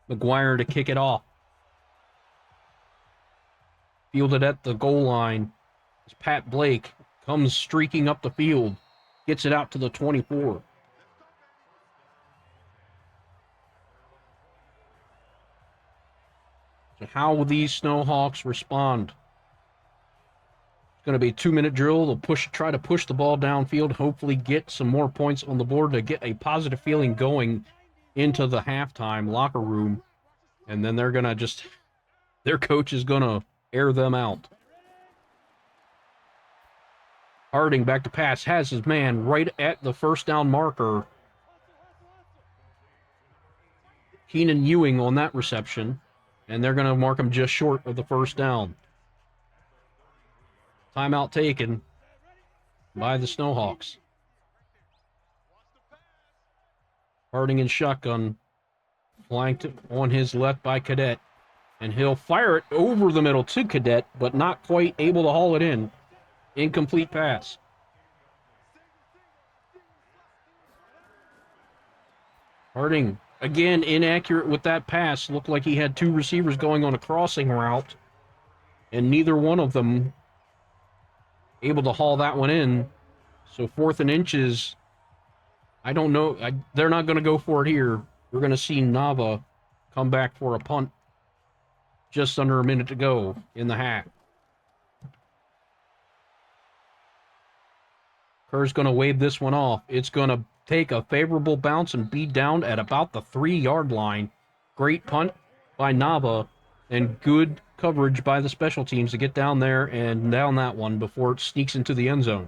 McGuire to kick it off. Fielded at the goal line. As Pat Blake comes streaking up the field. Gets it out to the 24. So how will these SNOWHAWKS respond? Going to be a 2-minute drill. They'll try to push the ball downfield, hopefully get some more points on the board to get a positive feeling going into the halftime locker room. And then they're going to their coach is going to air them out. Harding back to pass, has his man right at the first down marker. Keenan Ewing on that reception, and they're going to mark him just short of the first down. Timeout taken by the SNOWHAWKS. Harding in shotgun, flanked on his left by Cadet. And he'll fire it over the middle to Cadet, but not quite able to haul it in. Incomplete pass. Harding, again, inaccurate with that pass. Looked like he had 2 receivers going on a crossing route, and neither one of them able to haul that one in. So 4th and inches. I don't know. They're not going to go for it here. We're going to see Nava come back for a punt. Just under a minute to go in the half. Kerr's going to wave this one off. It's going to take a favorable bounce and be down at about the 3-yard line. Great punt by Nava and good coverage by the special teams to get down there and down that one before it sneaks into the end zone.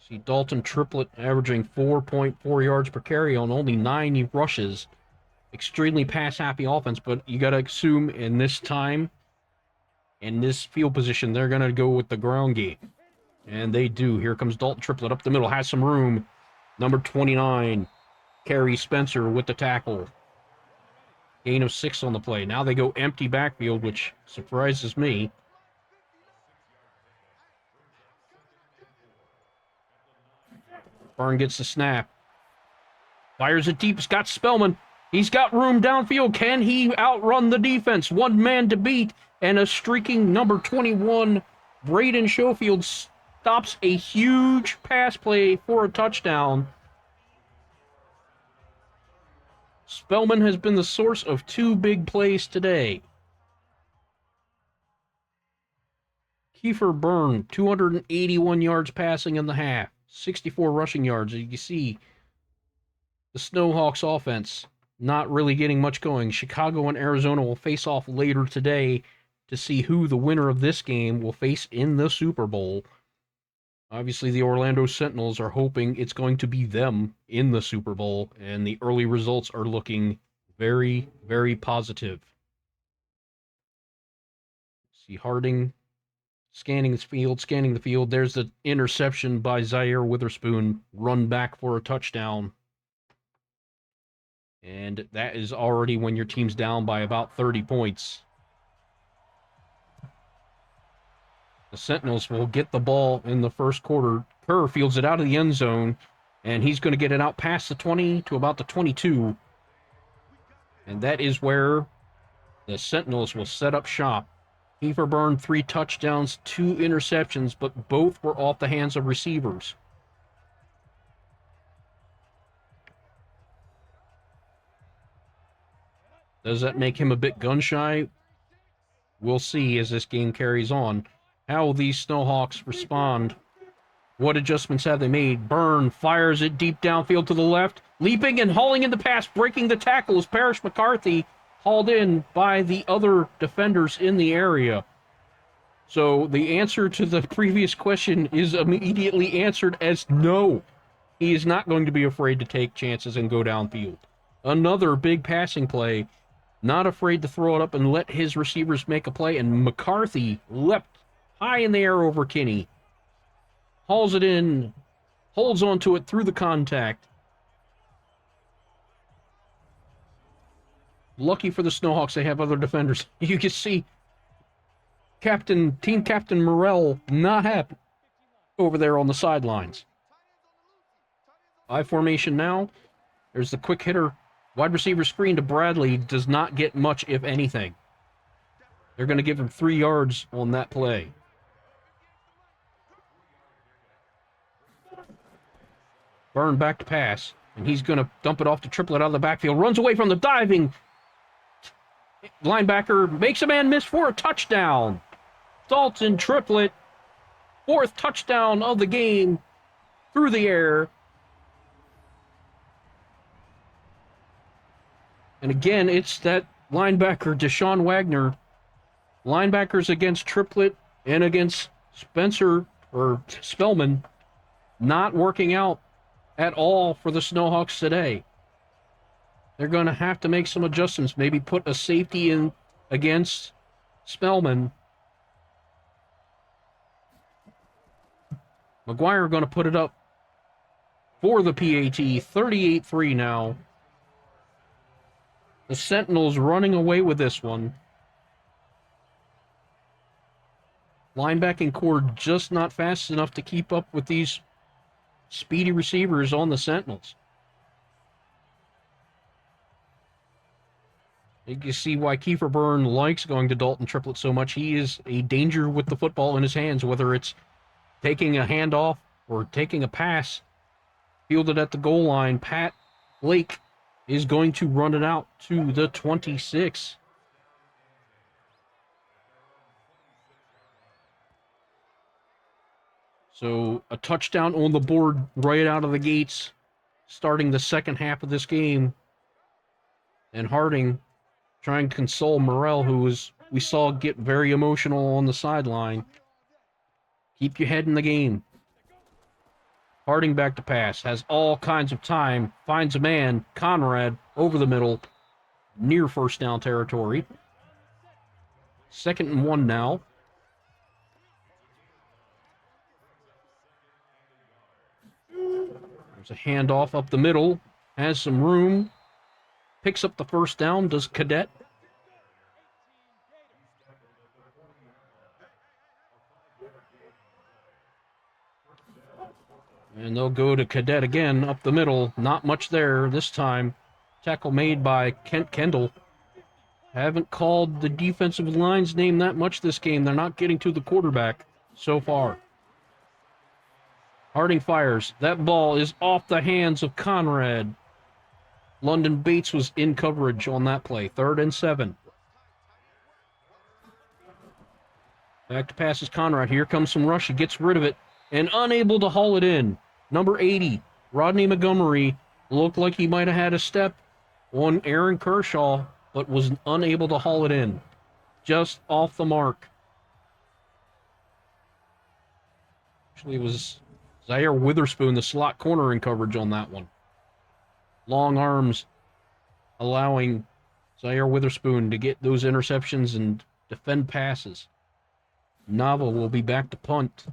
See Dalton Triplett averaging 4.4 yards per carry on only 9 rushes. Extremely pass-happy offense, but you got to assume in this time In this field position, they're going to go with the ground game. And they do. Here comes Dalton Triplett up the middle. Has some room. Number 29, Kerry Spencer with the tackle. Gain of 6 on the play. Now they go empty backfield, which surprises me. Byrne gets the snap. Fires it deep. He's got Spellman. He's got room downfield. Can he outrun the defense? One man to beat. And a streaking number 21, Braden Schofield, stops a huge pass play for a touchdown. Spellman has been the source of 2 big plays today. Kiefer Byrne, 281 yards passing in the half, 64 rushing yards. You see the SNOWHAWKS offense not really getting much going. Chicago and Arizona will face off later today to see who the winner of this game will face in the Super Bowl. Obviously, the Orlando Sentinels are hoping it's going to be them in the Super Bowl, and the early results are looking very, very positive. See Harding scanning the field. There's the interception by Zaire Witherspoon, run back for a touchdown. And that is already when your team's down by about 30 points. The Sentinels will get the ball in the first quarter. Kerr fields it out of the end zone, and he's going to get it out past the 20 to about the 22. And that is where the Sentinels will set up shop. Kiefer Byrne, 3 touchdowns, 2 interceptions, but both were off the hands of receivers. Does that make him a bit gun-shy? We'll see as this game carries on. How will these SNOWHAWKS respond? What adjustments have they made? Byrne fires it deep downfield to the left. Leaping and hauling in the pass, breaking the tackle is Parrish McCarthy, hauled in by the other defenders in the area. So the answer to the previous question is immediately answered as no. He is not going to be afraid to take chances and go downfield. Another big passing play. Not afraid to throw it up and let his receivers make a play. And McCarthy leapt high in the air over Kinney. Hauls it in. Holds onto it through the contact. Lucky for the SNOWHAWKS, they have other defenders. You can see Team Captain Morrell not happy over there on the sidelines. I formation now. There's the quick hitter. Wide receiver screen to Bradley does not get much, if anything. They're going to give him 3 yards on that play. Byrne back to pass, and he's going to dump it off to Triplett out of the backfield. Runs away from the diving linebacker, makes a man miss for a touchdown. Dalton Triplett, 4th touchdown of the game through the air. And again, it's that linebacker, Deshaun Wagner. Linebackers against Triplett and against Spencer or Spellman not working out at all for the SNOWHAWKS today. They're going to have to make some adjustments. Maybe put a safety in against Spellman. McGuire going to put it up for the PAT. 38-3 now. The Sentinels running away with this one. Linebacking core just not fast enough to keep up with these speedy receivers on the Sentinels. You can see why Kiefer Byrne likes going to Dalton Triplett so much. He is a danger with the football in his hands, whether it's taking a handoff or taking a pass. Fielded at the goal line, Pat Blake is going to run it out to the 26. So a touchdown on the board right out of the gates, starting the second half of this game. And Harding trying to console Morrell, who we saw get very emotional on the sideline. Keep your head in the game. Harding back to pass, has all kinds of time, finds a man, Conrad, over the middle, near first down territory. 2nd and 1 now. There's a handoff up the middle. Has some room. Picks up the first down. Does Cadet. And they'll go to Cadet again up the middle. Not much there this time. Tackle made by Kent Kendall. Haven't called the defensive line's name that much this game. They're not getting to the quarterback so far. Harding fires. That ball is off the hands of Conrad. London Bates was in coverage on that play. 3rd and 7. Back to passes Conrad. Here comes some rush. He gets rid of it and unable to haul it in. Number 80, Rodney Montgomery, looked like he might have had a step on Aaron Kershaw, but was unable to haul it in. Just off the mark. Actually, it was Zaire Witherspoon, the slot corner, in coverage on that one. Long arms allowing Zaire Witherspoon to get those interceptions and defend passes. Nava will be back to punt.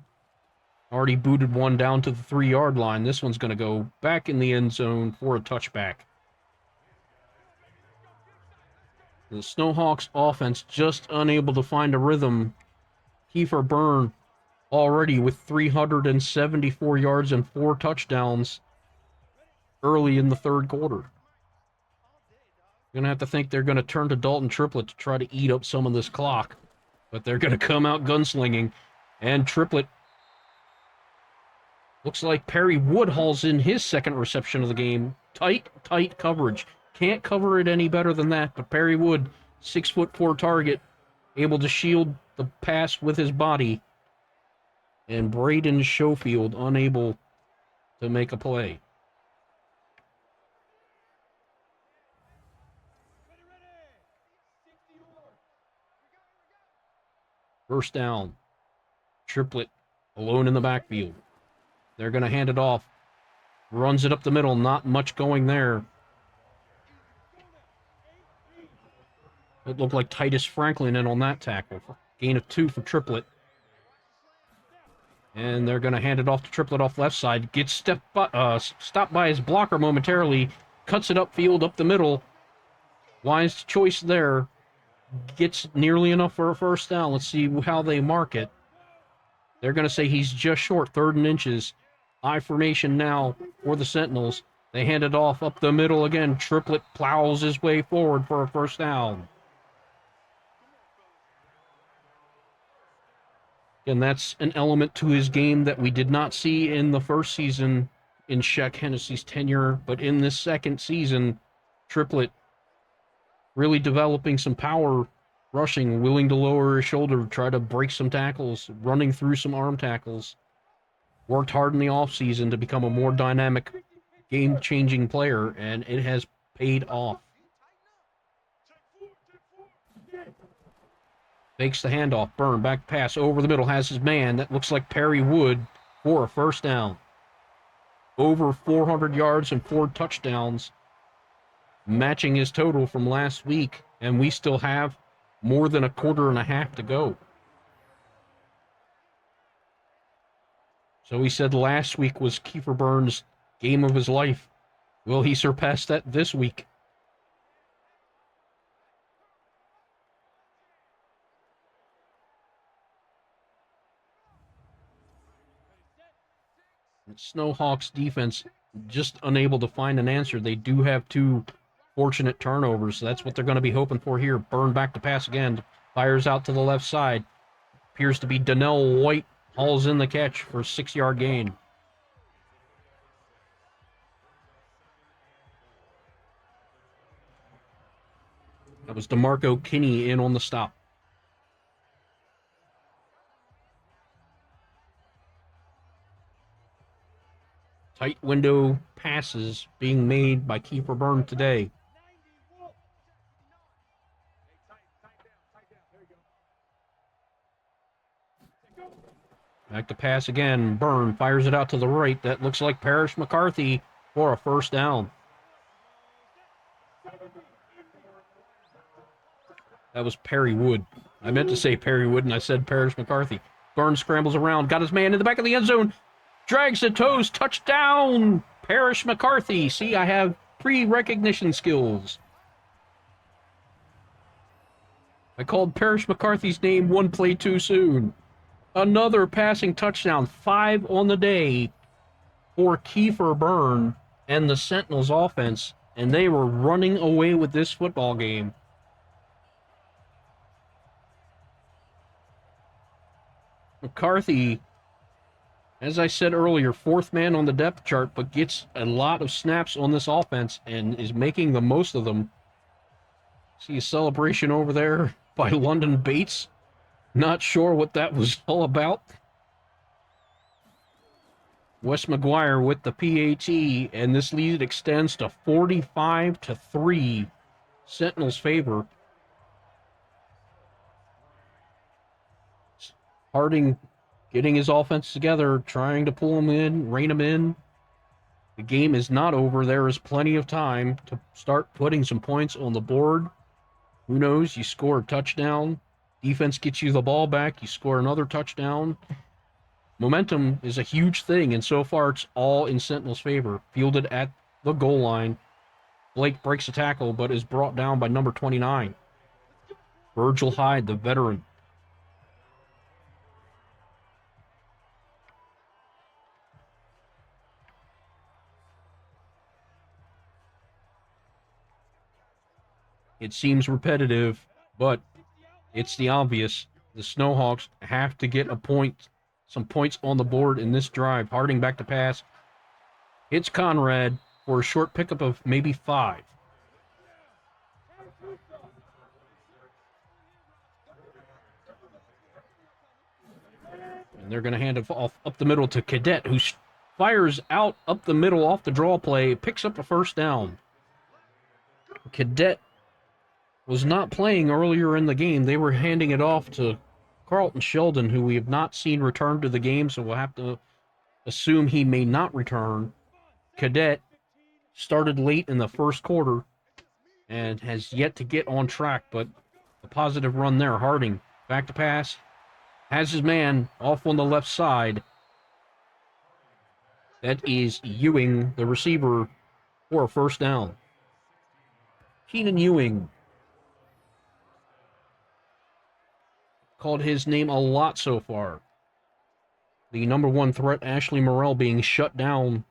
Already booted one down to the 3-yard line. This one's going to go back in the end zone for a touchback. The SNOWHAWKS offense just unable to find a rhythm. Kiefer Byrne already with 374 yards and 4 touchdowns early in the 3rd quarter. Going to have to think they're going to turn to Dalton Triplett to try to eat up some of this clock. But they're going to come out gunslinging. And Triplett, looks like Perry Wood hauls in his 2nd reception of the game. Tight coverage. Can't cover it any better than that. But Perry Wood, 6'4" target, able to shield the pass with his body. And Braden Schofield unable to make a play. First down. Triplett alone in the backfield. They're going to hand it off. Runs it up the middle. Not much going there. It looked like Titus Franklin in on that tackle. Gain of 2 for Triplett. And they're going to hand it off to Triplett off left side. Gets stopped by his blocker momentarily. Cuts it upfield up the middle. Wise choice there. Gets nearly enough for a first down. Let's see how they mark it. They're going to say he's just short, 3rd and inches. I formation now for the Sentinels. They hand it off up the middle again. Triplett plows his way forward for a first down. And that's an element to his game that we did not see in the first season in Shaq Hennessy's tenure. But in this 2nd season, Triplett really developing some power rushing, willing to lower his shoulder, try to break some tackles, running through some arm tackles. Worked hard in the offseason to become a more dynamic, game-changing player, and it has paid off. Fakes the handoff. Byrne, back pass over the middle, has his man. That looks like Perry Wood for a first down. Over 400 yards and 4 touchdowns, matching his total from last week, and we still have more than a quarter and a half to go. So he said last week was Kiefer Byrne's game of his life. Will he surpass that this week? SNOWHAWKS defense just unable to find an answer. They do have 2 fortunate turnovers, so that's what they're going to be hoping for here. Byrne back to pass again. Fires out to the left side. Appears to be Donnell White. Hauls in the catch for a 6-yard gain. That was DeMarco Kinney in on the stop. Tight window passes being made by Kiefer Byrne today. Back to pass again. Byrne fires it out to the right. That looks like Parrish McCarthy for a first down. That was Perry Wood. I meant to say Perry Wood, and I said Parrish McCarthy. Byrne scrambles around, got his man in the back of the end zone, drags the toes, touchdown, Parrish McCarthy. See, I have pre-recognition skills. I called Parrish McCarthy's name one play too soon. Another passing touchdown, 5 on the day for Kiefer Byrne and the Sentinels offense, and they were running away with this football game. McCarthy, as I said earlier, 4th man on the depth chart, but gets a lot of snaps on this offense and is making the most of them. See a celebration over there by London Bates. Not sure what that was all about. Wes McGuire with the PAT, and this lead extends to 45-3. Sentinels favor. Harding getting his offense together, trying to pull him in, rein him in. The game is not over. There is plenty of time to start putting some points on the board. Who knows? You score a touchdown. Defense gets you the ball back. You score another touchdown. Momentum is a huge thing, and so far it's all in Sentinel's favor. Fielded at the goal line. Blake breaks a tackle, but is brought down by number 29. Virgil Hyde, the veteran. It seems repetitive, but it's the obvious. The SNOWHAWKS have to get some points on the board in this drive. Harding back to pass. Hits Conrad for a short pickup of maybe 5. And they're going to hand it off up the middle to Cadet, who fires out up the middle off the draw play, picks up a first down. Cadet was not playing earlier in the game. They were handing it off to Carlton Sheldon, who we have not seen return to the game, so we'll have to assume he may not return. Cadet started late in the first quarter and has yet to get on track, but a positive run there. Harding back to pass. Has his man off on the left side. That is Ewing, the receiver, for a first down. Keenan Ewing. Called his name a lot so far. The number 1 threat, Ashley Morrell, being shut down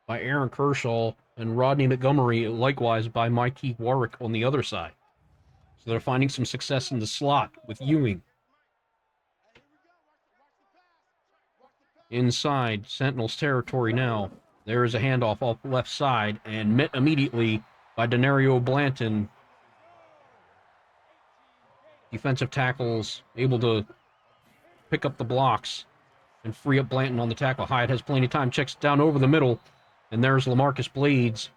by Aaron Kershaw, and Rodney Montgomery, likewise, by Mikey Warwick on the other side. So they're finding some success in the slot with Ewing. Inside Sentinels territory now. There is a handoff off the left side, and met immediately by Denario Blanton. Defensive tackles able to pick up the blocks and free up Blanton on the tackle. Hyde has plenty of time, checks down over the middle, and there's LaMarcus Blades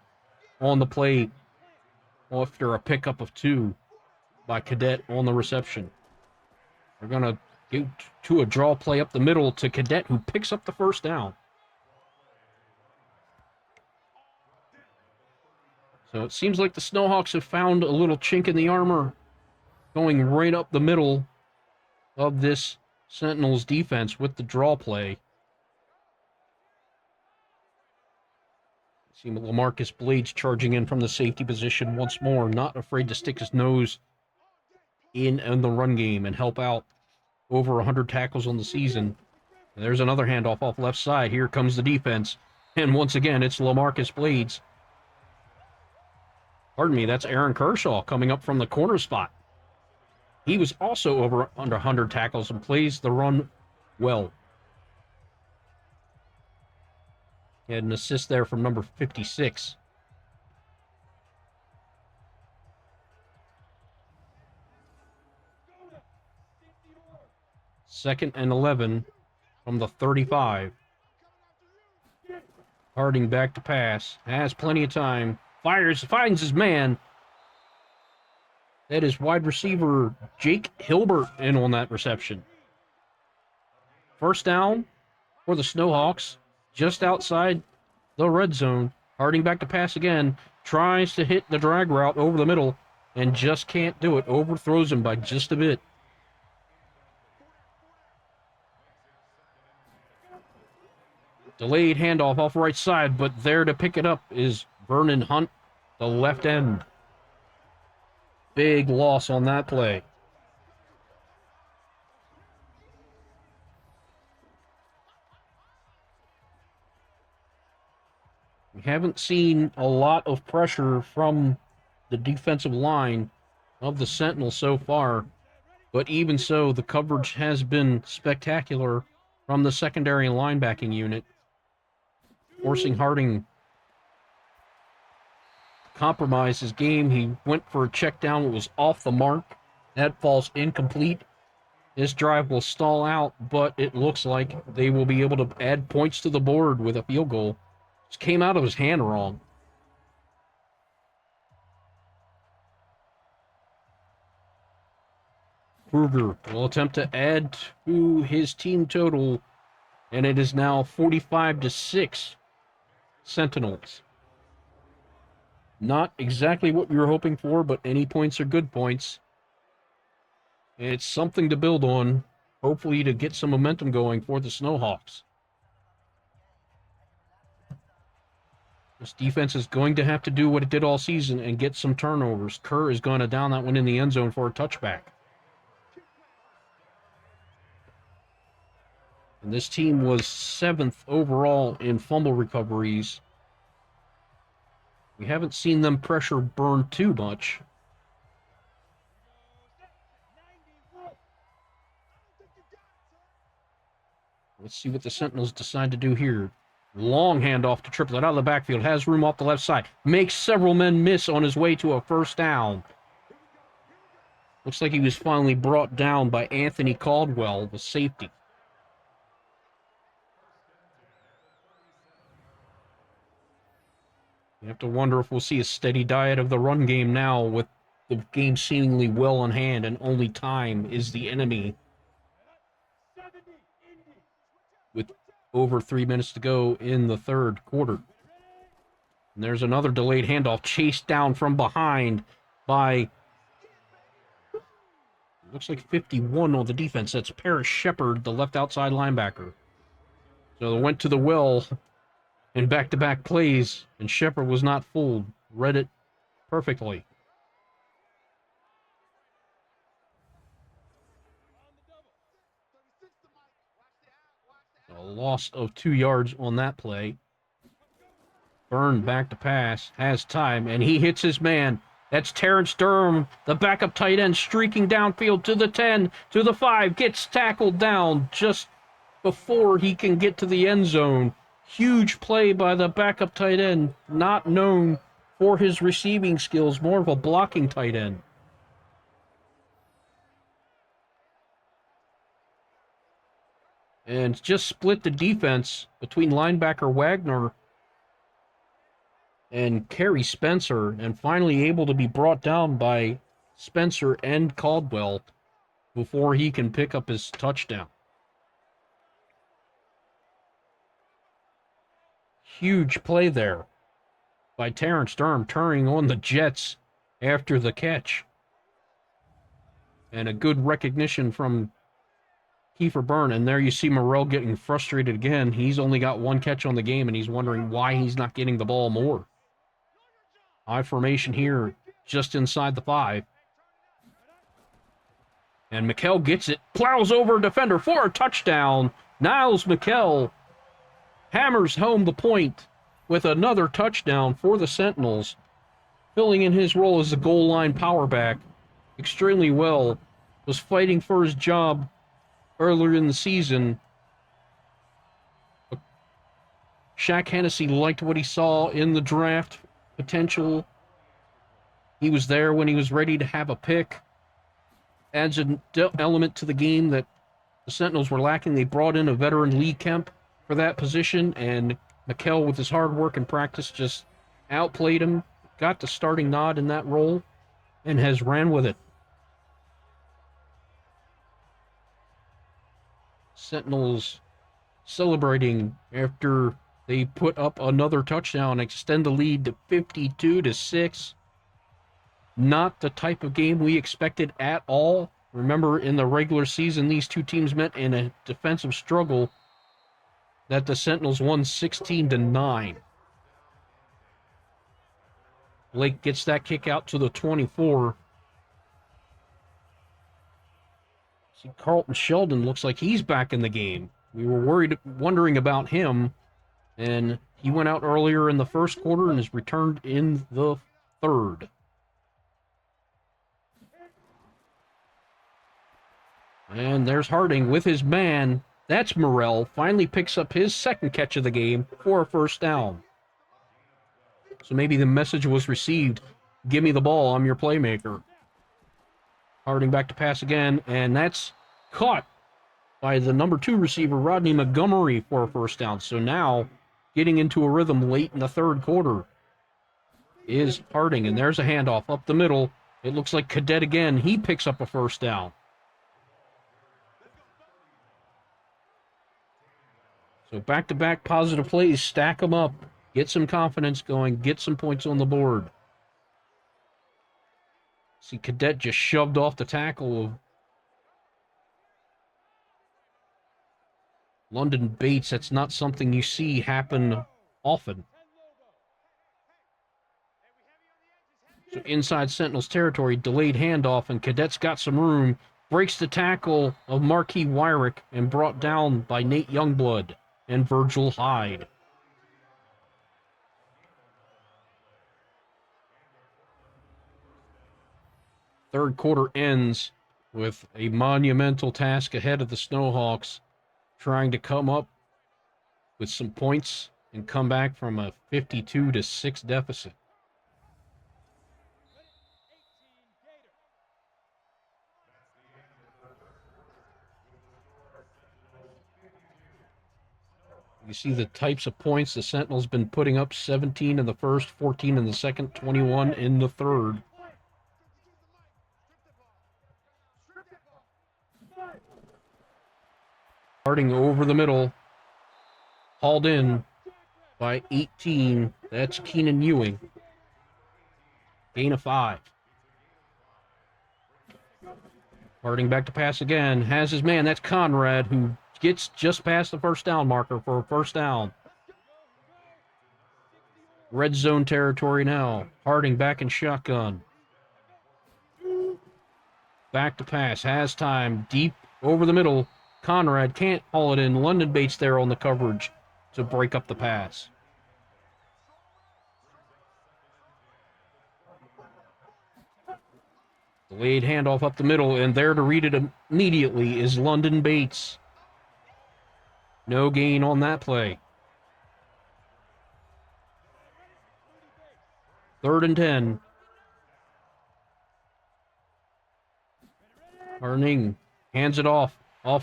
on the play after a pickup of 2 by Cadet on the reception. They're going to get to a draw play up the middle to Cadet, who picks up the first down. So it seems like the SNOWHAWKS have found a little chink in the armor, going right up the middle of this Sentinels defense with the draw play. See LaMarcus Blades charging in from the safety position once more, not afraid to stick his nose in the run game and help out. Over 100 tackles on the season. And there's another handoff off left side. Here comes the defense. And once again, it's LaMarcus Blades. Pardon me, that's Aaron Kershaw coming up from the corner spot. He was also under 100 tackles and plays the run well. He had an assist there from number 56. Second and 11 from the 35. Harding back to pass. Has plenty of time. Fires, finds his man. That is wide receiver Jake Hilbert in on that reception. First down for the SNOWHAWKS, just outside the red zone. Harding back to pass again. Tries to hit the drag route over the middle and just can't do it. Overthrows him by just a bit. Delayed handoff off right side, but there to pick it up is Vernon Hunt, the left end. Big loss on that play. We haven't seen a lot of pressure from the defensive line of the Sentinels so far, but even so, the coverage has been spectacular from the secondary and linebacking unit, forcing Harding to compromise his game. He went for a check down, it was off the mark. That falls incomplete. This drive will stall out, but it looks like they will be able to add points to the board with a field goal. Just came out of his hand wrong. Kruger will attempt to add to his team total, and it is now 45-6 Sentinels. Not exactly what we were hoping for, but any points are good points. It's something to build on, hopefully to get some momentum going for the SNOWHAWKS. This defense is going to have to do what it did all season and get some turnovers. Kerr is going to down that one in the end zone for a touchback. And this team was 7th overall in fumble recoveries. We haven't seen them pressure burn too much. Let's see what the Sentinels decide to do here. Long handoff to Triplett out of the backfield. Has room off the left side. Makes several men miss on his way to a first down. Looks like he was finally brought down by Anthony Caldwell, the safety. You have to wonder if we'll see a steady diet of the run game now with the game seemingly well in hand and only time is the enemy. With over 3 minutes to go in the third quarter. And there's another delayed handoff chased down from behind by, looks like 51 on the defense. That's Paris Shepard, the left outside linebacker. So they went to the well in back-to-back plays, and Shepard was not fooled. Read it perfectly. A loss of 2 yards on that play. Byrne back to pass, has time, and he hits his man. That's Terrence Durham, the backup tight end, streaking downfield to the 10, to the 5, gets tackled down just before he can get to the end zone. Huge play by the backup tight end, not known for his receiving skills, more of a blocking tight end. And just split the defense between linebacker Wagner and Kerry Spencer, and finally able to be brought down by Spencer and Caldwell before he can pick up his touchdown. Huge play there by Terrence Durham, turning on the Jets after the catch. And a good recognition from Kiefer Byrne. And there you see Morrell getting frustrated again. He's only got one catch on the game, and he's wondering why he's not getting the ball more. High formation here, just inside the 5. And McKell gets it, plows over a defender for a touchdown. Niles McKell hammers home the point with another touchdown for the Sentinels, filling in his role as the goal line power back extremely well. Was fighting for his job earlier in the season. Shaq Hennessy liked what he saw in the draft potential. He was there when he was ready to have a pick. Adds an element to the game that the Sentinels were lacking. They brought in a veteran Lee Kemp for that position, and McKell, with his hard work and practice, just outplayed him, got the starting nod in that role, and has ran with it. Sentinels celebrating after they put up another touchdown, extend the lead to 52-6. Not the type of game we expected at all. Remember, in the regular season, these two teams met in a defensive struggle that the Sentinels won 16-9. Blake gets that kick out to the 24. See, Carlton Sheldon looks like he's back in the game. We were wondering about him, and he went out earlier in the first quarter and is returned in the third. And there's Harding with his man. That's Morrell. Finally picks up his second catch of the game for a first down. So maybe the message was received. Give me the ball. I'm your playmaker. Harding back to pass again, and that's caught by the number 2 receiver, Rodney Montgomery, for a first down. So now, getting into a rhythm late in the third quarter is Harding, and there's a handoff up the middle. It looks like Cadet again. He picks up a first down. So back-to-back positive plays, stack them up, get some confidence going, get some points on the board. See, Cadet just shoved off the tackle of London Bates. That's not something you see happen often. So inside Sentinels territory, delayed handoff, and Cadet's got some room. Breaks the tackle of Marquis Wyrick and brought down by Nate Youngblood and Virgil Hyde. Third quarter ends with a monumental task ahead of the SNOWHAWKS, trying to come up with some points and come back from a 52-6 deficit. You see the types of points the Sentinels been putting up: 17 in the first, 14 in the second, 21 in the third. Starting over the middle, hauled in by 18. That's Keenan Ewing. Gain of 5. Harding back to pass again. Has his man. That's Conrad, who gets just past the first down marker for a first down. Red zone territory now. Harding back in shotgun. Back to pass. Has time. Deep over the middle. Conrad can't haul it in. London Bates there on the coverage to break up the pass. Delayed handoff up the middle, and there to read it immediately is London Bates. No gain on that play. 3rd and 10. Harding hands it off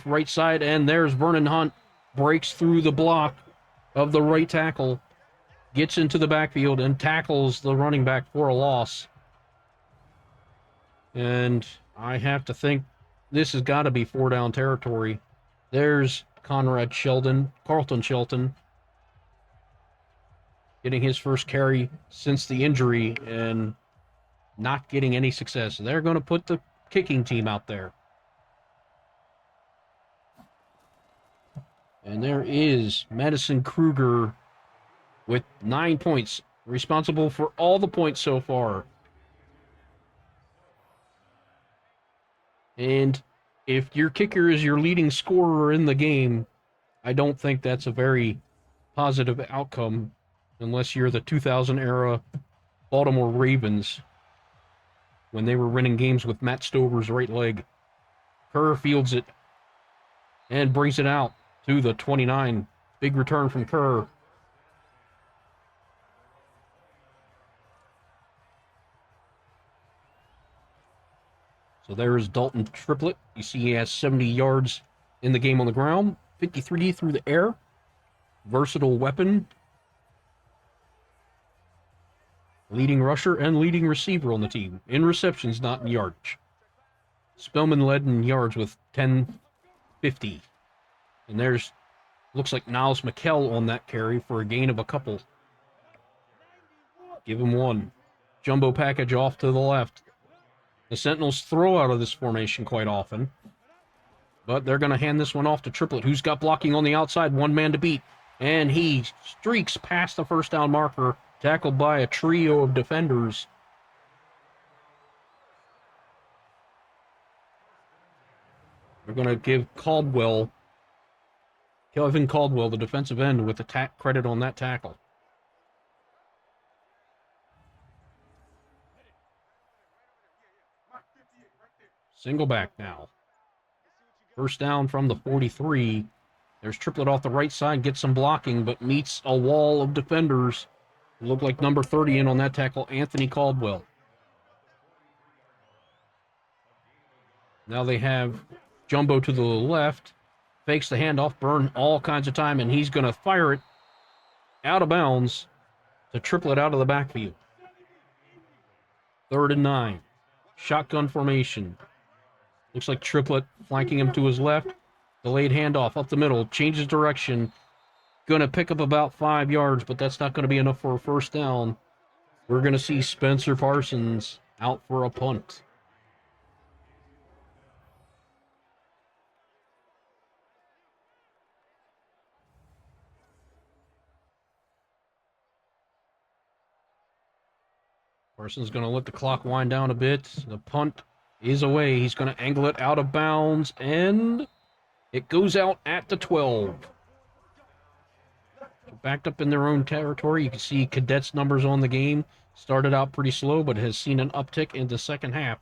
right side, and there's Vernon Hunt. Breaks through the block of the right tackle, gets into the backfield, and tackles the running back for a loss. And I have to think this has got to be 4-down territory. There's Carlton Shelton, getting his first carry since the injury and not getting any success. They're going to put the kicking team out there. And there is Madison Kruger with 9 points, responsible for all the points so far. And if your kicker is your leading scorer in the game, I don't think that's a very positive outcome unless you're the 2000-era Baltimore Ravens when they were winning games with Matt Stover's right leg. Kerr fields it and brings it out to the 29. Big return from Kerr. So there's Dalton Triplett. You see he has 70 yards in the game on the ground, 53 through the air. Versatile weapon. Leading rusher and leading receiver on the team. In receptions, not in yardage. Spellman led in yards with 1050. And there's, looks like Niles McKell on that carry for a gain of a couple. Give him 1. Jumbo package off to the left. The Sentinels throw out of this formation quite often. But they're going to hand this one off to Triplett, who's got blocking on the outside. One man to beat. And he streaks past the first down marker, tackled by a trio of defenders. We're going to give Kevin Caldwell, the defensive end, with the credit on that tackle. Single back now. First down from the 43. There's Triplett off the right side, gets some blocking, but meets a wall of defenders. Look like number 30 in on that tackle, Anthony Caldwell. Now they have Jumbo to the left, fakes the handoff, burn all kinds of time, and he's going to fire it out of bounds to Triplett out of the backfield. 3rd and 9. Shotgun formation. Looks like Triplett flanking him to his left. Delayed handoff up the middle, changes direction. Going to pick up about 5 yards, but that's not going to be enough for a first down. We're going to see Spencer Parsons out for a punt. Parsons going to let the clock wind down a bit. The punt is away. He's going to angle it out of bounds, and it goes out at the 12. Backed up in their own territory. You can see Cadets' numbers on the game. Started out pretty slow, but has seen an uptick in the second half.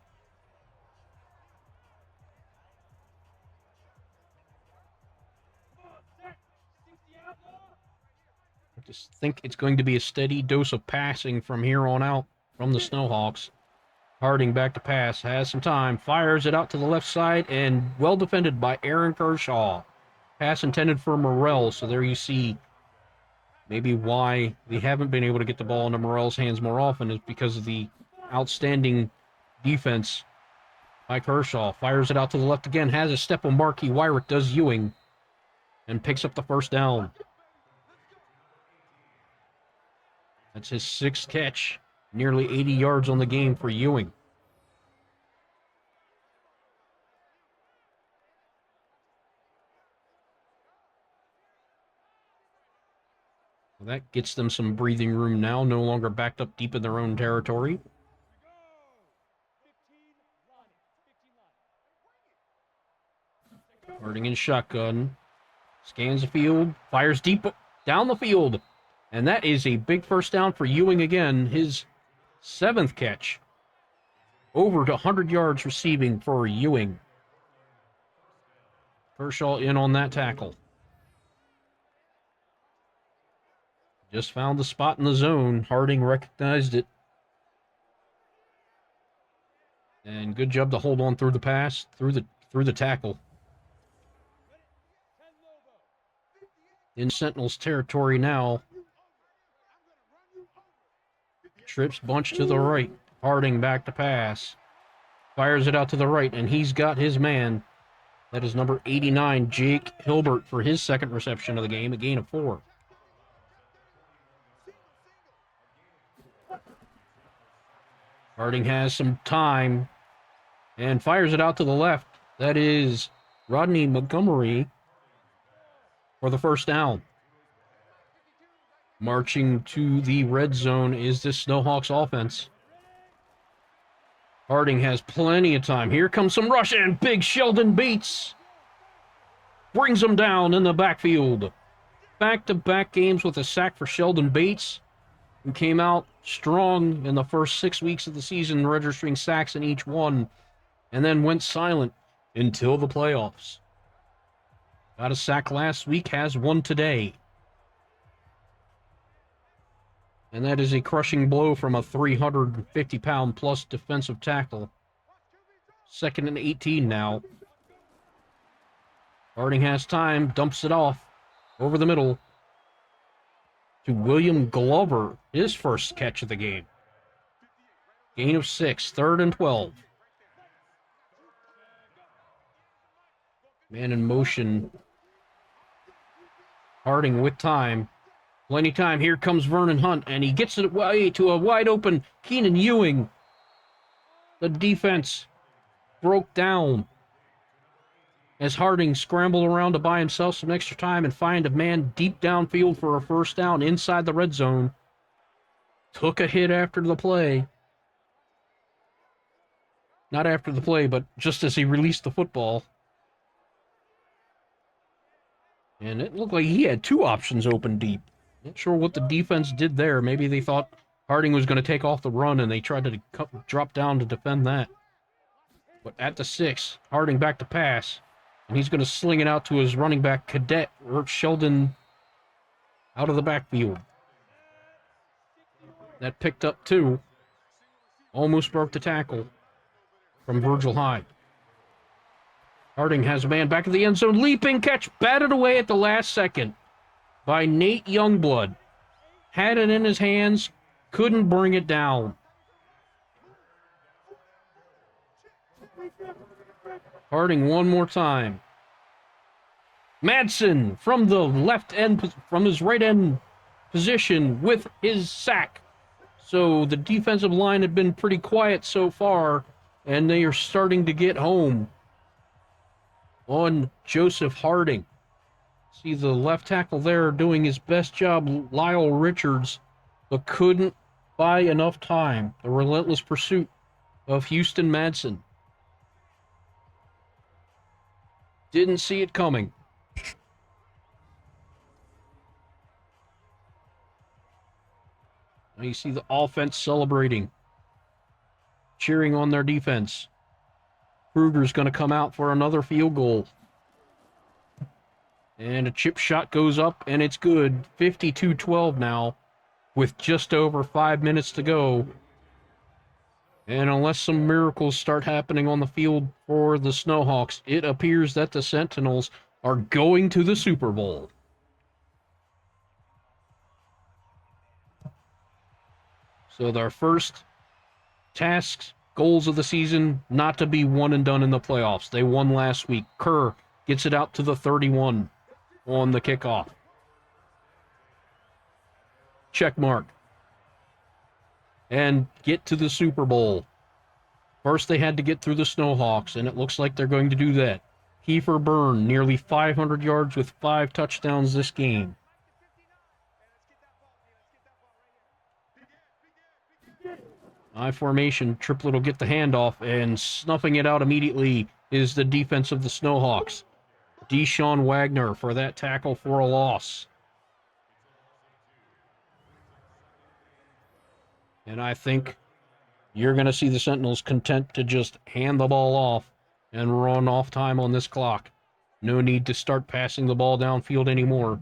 I just think it's going to be a steady dose of passing from here on out from the SNOWHAWKS. Harding back to pass, has some time, fires it out to the left side, and well defended by Aaron Kershaw. Pass intended for Morrell, so there you see maybe why they haven't been able to get the ball into Morrell's hands more often is because of the outstanding defense by Kershaw. Fires it out to the left again, has a step on Marquis Wyrick, does Ewing, and picks up the first down. That's his 6th catch. Nearly 80 yards on the game for Ewing. Well, that gets them some breathing room now, no longer backed up deep in their own territory. Harding in shotgun. Scans the field, fires deep down the field. And that is a big first down for Ewing again, his 7th catch. Over to 100 yards receiving for Ewing. Kershaw in on that tackle. Just found the spot in the zone. Harding recognized it. And good job to hold on through the pass, through the tackle. In Sentinels territory now. Trips bunch to the right. Harding back to pass. Fires it out to the right, and he's got his man. That is number 89, Jake Hilbert, for his 2nd reception of the game, a gain of 4. Harding has some time and fires it out to the left. That is Rodney Montgomery for the first down. Marching to the red zone is this SNOWHAWKS offense. Harding has plenty of time. Here comes some rush, and big Sheldon Bates brings him down in the backfield. Back-to-back games with a sack for Sheldon Bates, who came out strong in the first 6 weeks of the season, registering sacks in each one, and then went silent until the playoffs. Got a sack last week, has one today. And that is a crushing blow from a 350-pound-plus defensive tackle. 2nd and 18 now. Harding has time, dumps it off over the middle to William Glover, his 1st catch of the game. Gain of 6, 3rd and 12. Man in motion. Harding with time. Plenty of time. Here comes Vernon Hunt, and he gets it away to a wide-open Keenan Ewing. The defense broke down. as Harding scrambled around to buy himself some extra time and find a man deep downfield for a first down inside the red zone. Took a hit after the play. Not after the play, but just as he released the football. And it looked like he had two options open deep. Not sure what the defense did there. Maybe they thought Harding was going to take off the run and they tried to drop down to defend that. But at the 6, Harding back to pass. And he's going to sling it out to his running back, Cadet, or Sheldon, out of the backfield. That picked up 2. Almost broke the tackle from Virgil Hyde. Harding has a man back in the end zone. Leaping catch, batted away at the last second by Nate Youngblood. Had it in his hands, couldn't bring it down. Harding one more time. Madsen from the left end, from his right end position with his sack. So the defensive line had been pretty quiet so far, and they are starting to get home on Joseph Harding. See the left tackle there doing his best job, Lyle Richards, but couldn't buy enough time. The relentless pursuit of Houston Madsen. Didn't see it coming. Now you see the offense celebrating, cheering on their defense. Kruger's going to come out for another field goal. And a chip shot goes up, and it's good. 52-12 now, with just over 5 minutes to go. And unless some miracles start happening on the field for the SNOWHAWKS, it appears that the Sentinels are going to the Super Bowl. So their first tasks, goals of the season, not to be one and done in the playoffs. They won last week. Kerr gets it out to the 31 on the kickoff. Check mark. And get to the Super Bowl. First they had to get through the SNOWHAWKS, and it looks like they're going to do that. Kiefer Byrne, nearly 500 yards with 5 touchdowns this game. I formation, Triplett will get the handoff, and snuffing it out immediately is the defense of the SNOWHAWKS. Deshaun Wagner for that tackle for a loss. And I think you're going to see the Sentinels content to just hand the ball off and run off time on this clock. No need to start passing the ball downfield anymore.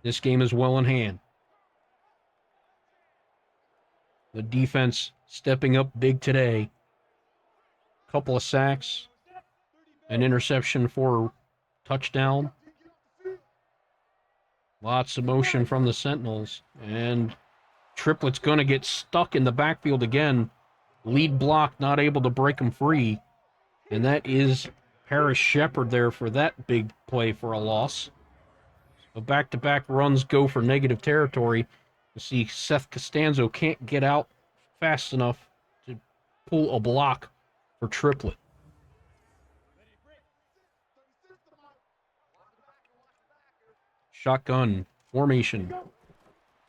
This game is well in hand. The defense stepping up big today. Couple of sacks. An interception for touchdown. Lots of motion from the Sentinels. And Triplett's going to get stuck in the backfield again. Lead block not able to break him free. And that is Harris Shepard there for that big play for a loss. So back-to-back runs go for negative territory. You see Seth Costanzo can't get out fast enough to pull a block for Triplett. Shotgun formation.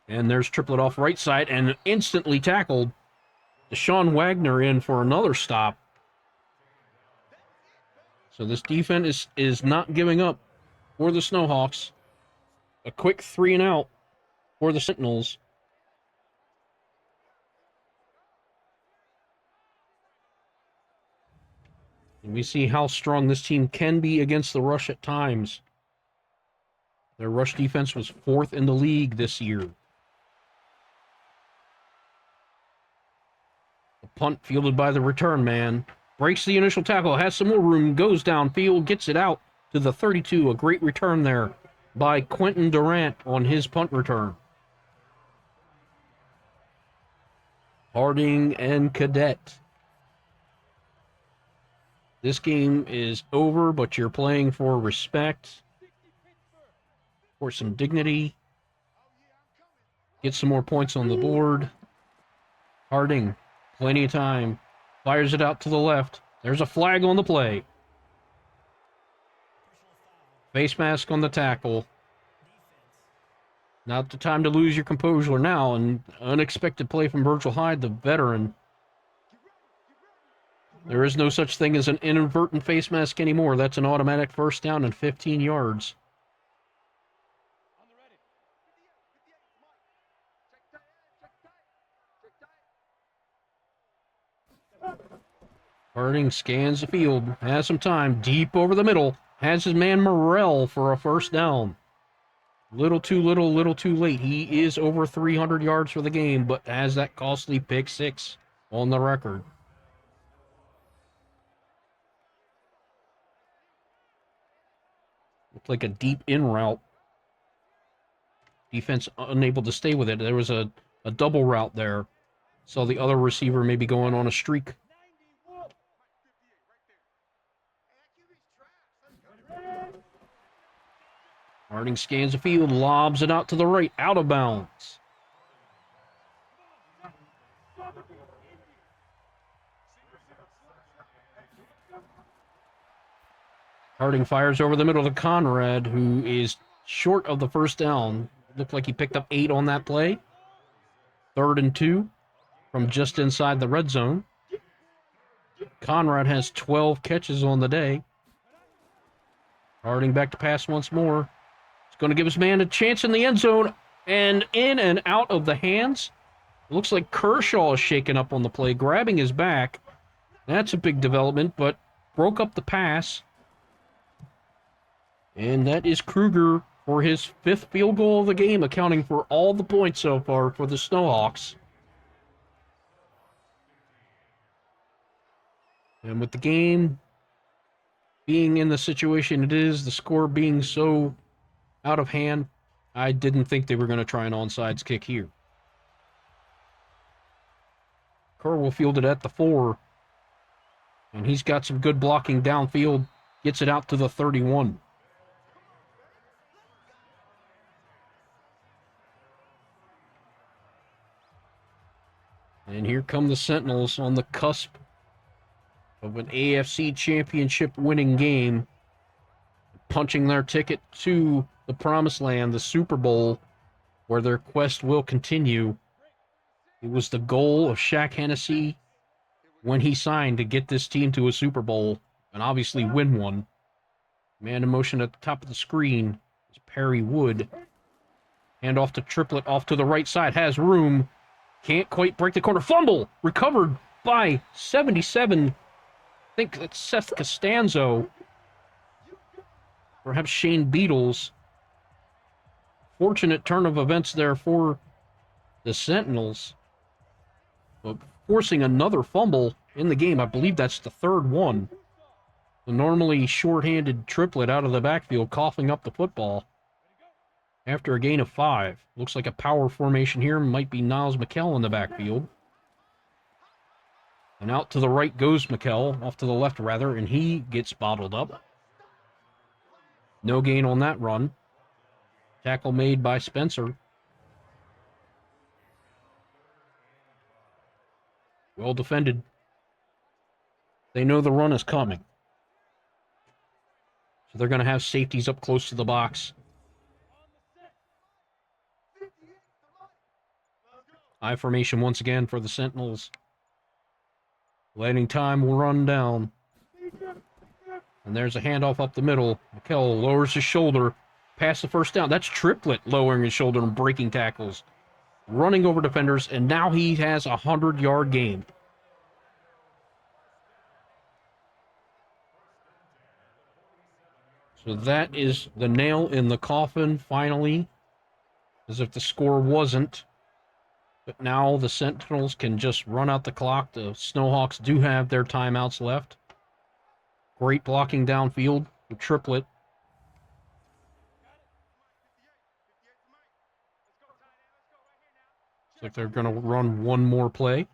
And there's Triplett off right side and instantly tackled. Deshaun Wagner in for another stop. So this defense is not giving up for the SNOWHAWKS. A quick 3 and out for the Sentinels. And we see how strong this team can be against the rush at times. Their rush defense was 4th in the league this year. The punt fielded by the return man. Breaks the initial tackle, has some more room, goes downfield, gets it out to the 32. A great return there by Quentin Durant on his punt return. Harding and Cadet. This game is over, but you're playing for respect, for some dignity. Get some more points on the board. Harding, plenty of time. Fires it out to the left. There's a flag on the play. Face mask on the tackle. Not the time to lose your composure now. An unexpected play from Virgil Hyde, the veteran. There is no such thing as an inadvertent face mask anymore. That's an automatic first down and 15 yards. Harding scans the field, has some time, deep over the middle, has his man Morrell for a first down. Little too late. He is over 300 yards for the game, but has that costly pick six on the record. Looked like a deep in route. Defense unable to stay with it. There was a double route there. Saw the other receiver maybe going on a streak. Harding scans the field, lobs it out to the right, out of bounds. Harding fires over the middle to Conrad, who is short of the first down. Looked like he picked up 8 on that play. 3rd and 2 from just inside the red zone. Conrad has 12 catches on the day. Harding back to pass once more. He's going to give his man a chance in the end zone, and in and out of the hands. It looks like Kershaw is shaken up on the play, grabbing his back. That's a big development, but broke up the pass. And that is Kruger for his 5th field goal of the game, accounting for all the points so far for the SNOWHAWKS. And with the game being in the situation it is, the score being so out of hand, I didn't think they were going to try an onside kick here. Kerr will field it at the 4. And he's got some good blocking downfield. Gets it out to the 31. And here come the Sentinels on the cusp of an AFC championship winning game, punching their ticket to the promised land, the Super Bowl, where their quest will continue. It was the goal of Shaq Hennessy when he signed to get this team to a Super Bowl and obviously win one. Man in motion at the top of the screen is Perry Wood. Hand off to Triplett, off to the right side, has room. Can't quite break the corner. Fumble! Recovered by 77. I think that's Seth Costanzo. Perhaps Shane Beatles. Fortunate turn of events there for the Sentinels. But forcing another fumble in the game. I believe that's the 3rd one. The normally short-handed Triplett out of the backfield coughing up the football. After a gain of 5. Looks like a power formation here. Might be Niles McKell in the backfield. And out to the right goes McKell. Off to the left, rather. And he gets bottled up. No gain on that run. Tackle made by Spencer. Well defended. They know the run is coming. So they're going to have safeties up close to the box. I formation once again for the Sentinels. Landing time will run down. And there's a handoff up the middle. McKell lowers his shoulder. Past the first down. That's Triplett lowering his shoulder and breaking tackles. Running over defenders, and now he has a 100-yard game. So that is the nail in the coffin, finally. As if the score wasn't. But now the Sentinels can just run out the clock. The SNOWHAWKS do have their timeouts left. Great blocking downfield with Triplett. Looks like they're going to run one more play.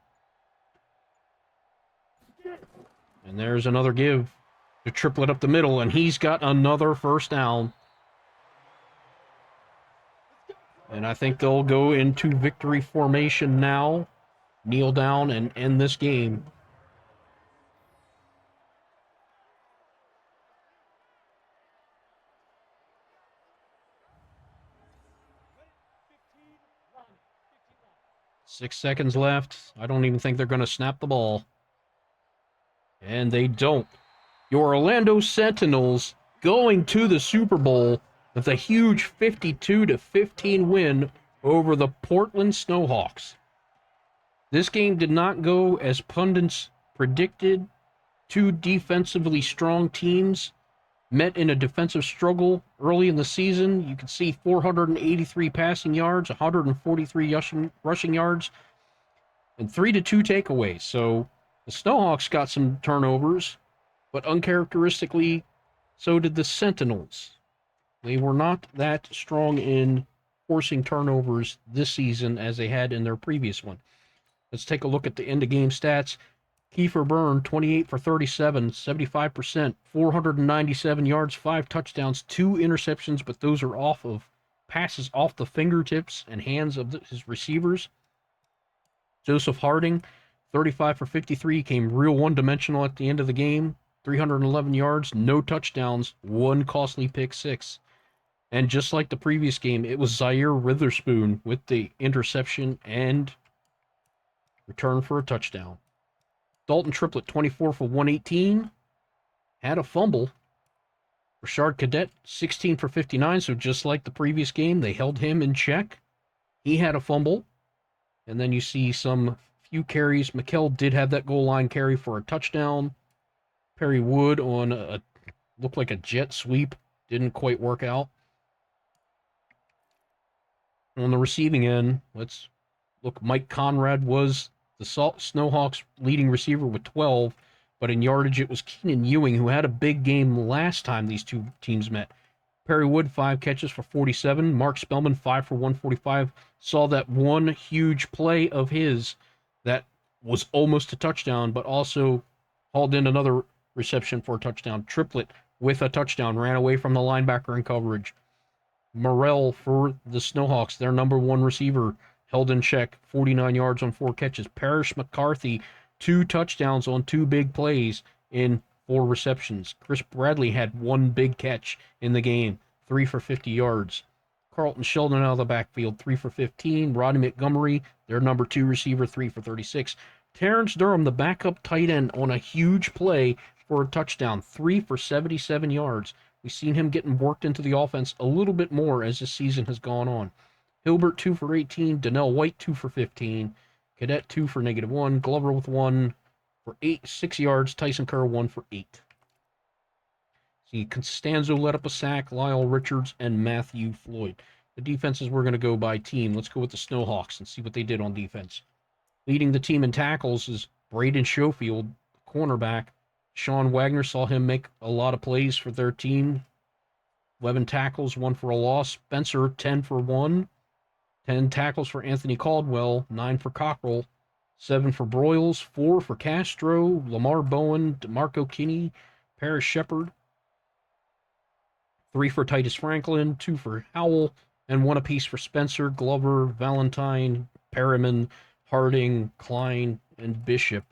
And there's another give to Triplett up the middle, and he's got another first down. And I think they'll go into victory formation now, kneel down, and end this game. 6 seconds left. I don't even think they're going to snap the ball. And they don't. Your Orlando Sentinels going to the Super Bowl with a huge 52-15 win over the Portland SNOWHAWKS. This game did not go as pundits predicted. Two defensively strong teams met in a defensive struggle early in the season. You can see 483 passing yards, 143 rushing yards, and 3-2 takeaways. So the SNOWHAWKS got some turnovers, but uncharacteristically, so did the Sentinels. They were not that strong in forcing turnovers this season as they had in their previous one. Let's take a look at the end-of-game stats. Kiefer Byrne, 28 for 37, 75%, 497 yards, 5 touchdowns, 2 interceptions, but those are off of passes off the fingertips and hands of his receivers. Joseph Harding, 35 for 53, came real one-dimensional at the end of the game. 311 yards, no touchdowns, 1 costly pick six. And just like the previous game, it was Zaire Witherspoon with the interception and return for a touchdown. Dalton Triplett, 24 for 118, had a fumble. Rashard Cadet, 16 for 59, so just like the previous game, they held him in check. He had a fumble. And then you see some few carries. McKell did have that goal line carry for a touchdown. Perry Wood on looked like a jet sweep. Didn't quite work out. On the receiving end, let's look. Mike Conrad was the SNOWHAWKS leading receiver with 12, but in yardage it was Keenan Ewing, who had a big game last time these two teams met. Perry Wood, 5 catches for 47. Mark Spellman, 5 for 145. Saw that one huge play of his that was almost a touchdown, but also hauled in another reception for a touchdown. Triplett with a touchdown, ran away from the linebacker in coverage. Morrell for the SNOWHAWKS, their number 1 receiver, held in check, 49 yards on 4 catches. Parrish McCarthy, 2 touchdowns on 2 big plays in 4 receptions. Chris Bradley had 1 big catch in the game, 3 for 50 yards. Carlton Sheldon out of the backfield, 3 for 15. Rodney Montgomery, their number 2 receiver, 3 for 36. Terrence Durham, the backup tight end, on a huge play for a touchdown, 3 for 77 yards. We've seen him getting worked into the offense a little bit more as this season has gone on. Hilbert, 2 for 18. Donnell White, 2 for 15. Cadet, 2 for -1. Glover with 1 for 6 yards. Tyson Kerr, 1 for 8. See, Costanzo let up a sack. Lyle Richards and Matthew Floyd. The defenses we're going to go by team. Let's go with the SNOWHAWKS and see what they did on defense. Leading the team in tackles is Braden Schofield, cornerback. Sean Wagner, saw him make a lot of plays for their team. 11 tackles, 1 for a loss. Spencer, 10 for 1. 10 tackles for Anthony Caldwell, 9 for Cockrell, 7 for Broyles, 4 for Castro, Lamar Bowen, DeMarco Kinney, Paris Shepard, 3 for Titus Franklin, 2 for Howell, and 1 apiece for Spencer, Glover, Valentine, Perriman, Harding, Klein, and Bishop.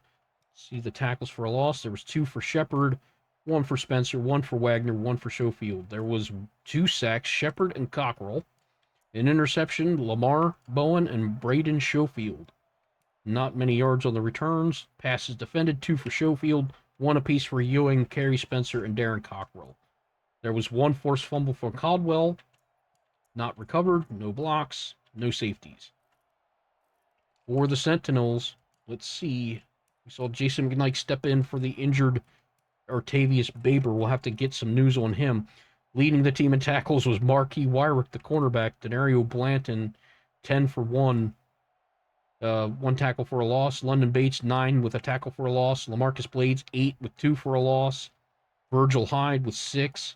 See the tackles for a loss. There was 2 for Shepard, 1 for Spencer, 1 for Wagner, 1 for Schofield. There was 2 sacks, Shepard and Cockrell. An interception, Lamar Bowen and Braden Schofield. Not many yards on the returns. Passes defended, 2 for Schofield, 1 apiece for Ewing, Kerry Spencer, and Darren Cockrell. There was 1 forced fumble for Caldwell. Not recovered, no blocks, no safeties. For the Sentinels, let's see. We saw Jason McKnight step in for the injured Artavius Baber. We'll have to get some news on him. Leading the team in tackles was Marquis Wyrick, the cornerback. Denario Blanton, 10 for 1. 1 tackle for a loss. London Bates, 9 with a tackle for a loss. LaMarcus Blades, 8 with 2 for a loss. Virgil Hyde with 6.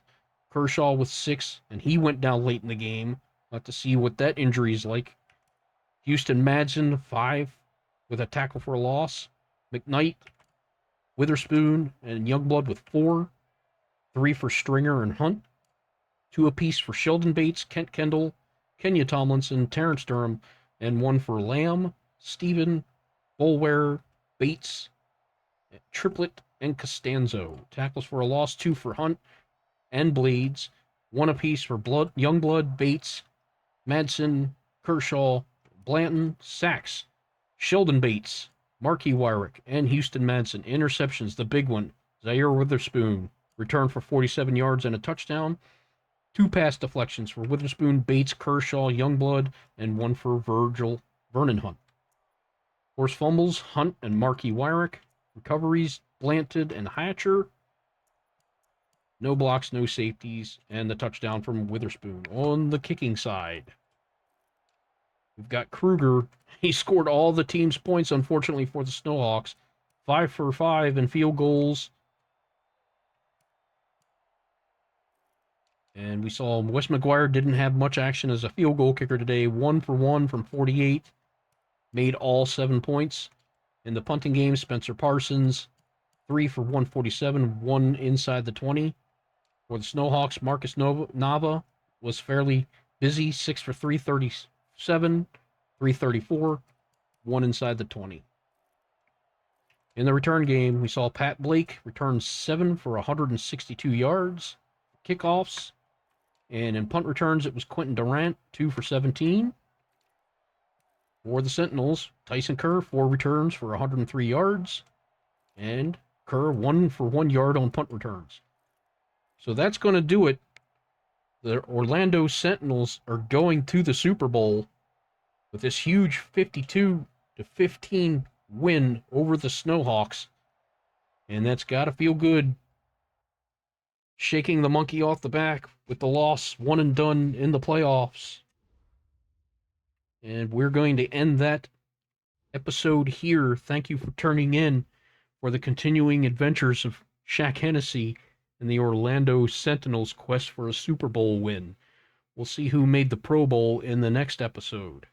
Kershaw with 6, and he went down late in the game. We'll have to see what that injury is like. Houston Madsen, 5 with a tackle for a loss. McKnight, Witherspoon, and Youngblood with 4. 3 for Stringer and Hunt. 2 apiece for Sheldon Bates, Kent Kendall, Kenya Tomlinson, Terrence Durham, and 1 for Lamb, Stephen, Bolware, Bates, Triplett, and Costanzo. Tackles for a loss, 2 for Hunt and Blades, 1 apiece for Youngblood, Bates, Madsen, Kershaw, Blanton. Sacks, Sheldon Bates, Marky Wyrick, and Houston Madsen. Interceptions, the big one. Zaire Witherspoon returned for 47 yards and a touchdown. 2 pass deflections for Witherspoon, Bates, Kershaw, Youngblood, and 1 for Vernon Hunt. Forced fumbles, Hunt and Marky Wyrick. Recoveries, Blanted and Hatcher. No blocks, no safeties, and the touchdown from Witherspoon. On the kicking side, we've got Kruger. He scored all the team's points, unfortunately, for the SNOWHAWKS. 5 for 5 in field goals. And we saw Wes McGuire didn't have much action as a field goal kicker today. 1 for 1 from 48. Made all 7 points. In the punting game, Spencer Parsons, 3 for 147, 1 inside the 20. For the SNOWHAWKS, Marcus Nava was fairly busy, 6 for 337, 334, 1 inside the 20. In the return game, we saw Pat Blake return 7 for 162 yards, kickoffs. And in punt returns, it was Quentin Durant, 2 for 17. For the Sentinels, Tyson Kerr, 4 returns for 103 yards. And Kerr, 1 for 1 yard on punt returns. So that's going to do it. The Orlando Sentinels are going to the Super Bowl with this huge 52-15 win over the SNOWHAWKS. And that's got to feel good. Shaking the monkey off the back with the loss, 1 and done in the playoffs. And we're going to end that episode here. Thank you for turning in for the continuing adventures of Shaq Hennessy and the Orlando Sentinels' quest for a Super Bowl win. We'll see who made the Pro Bowl in the next episode.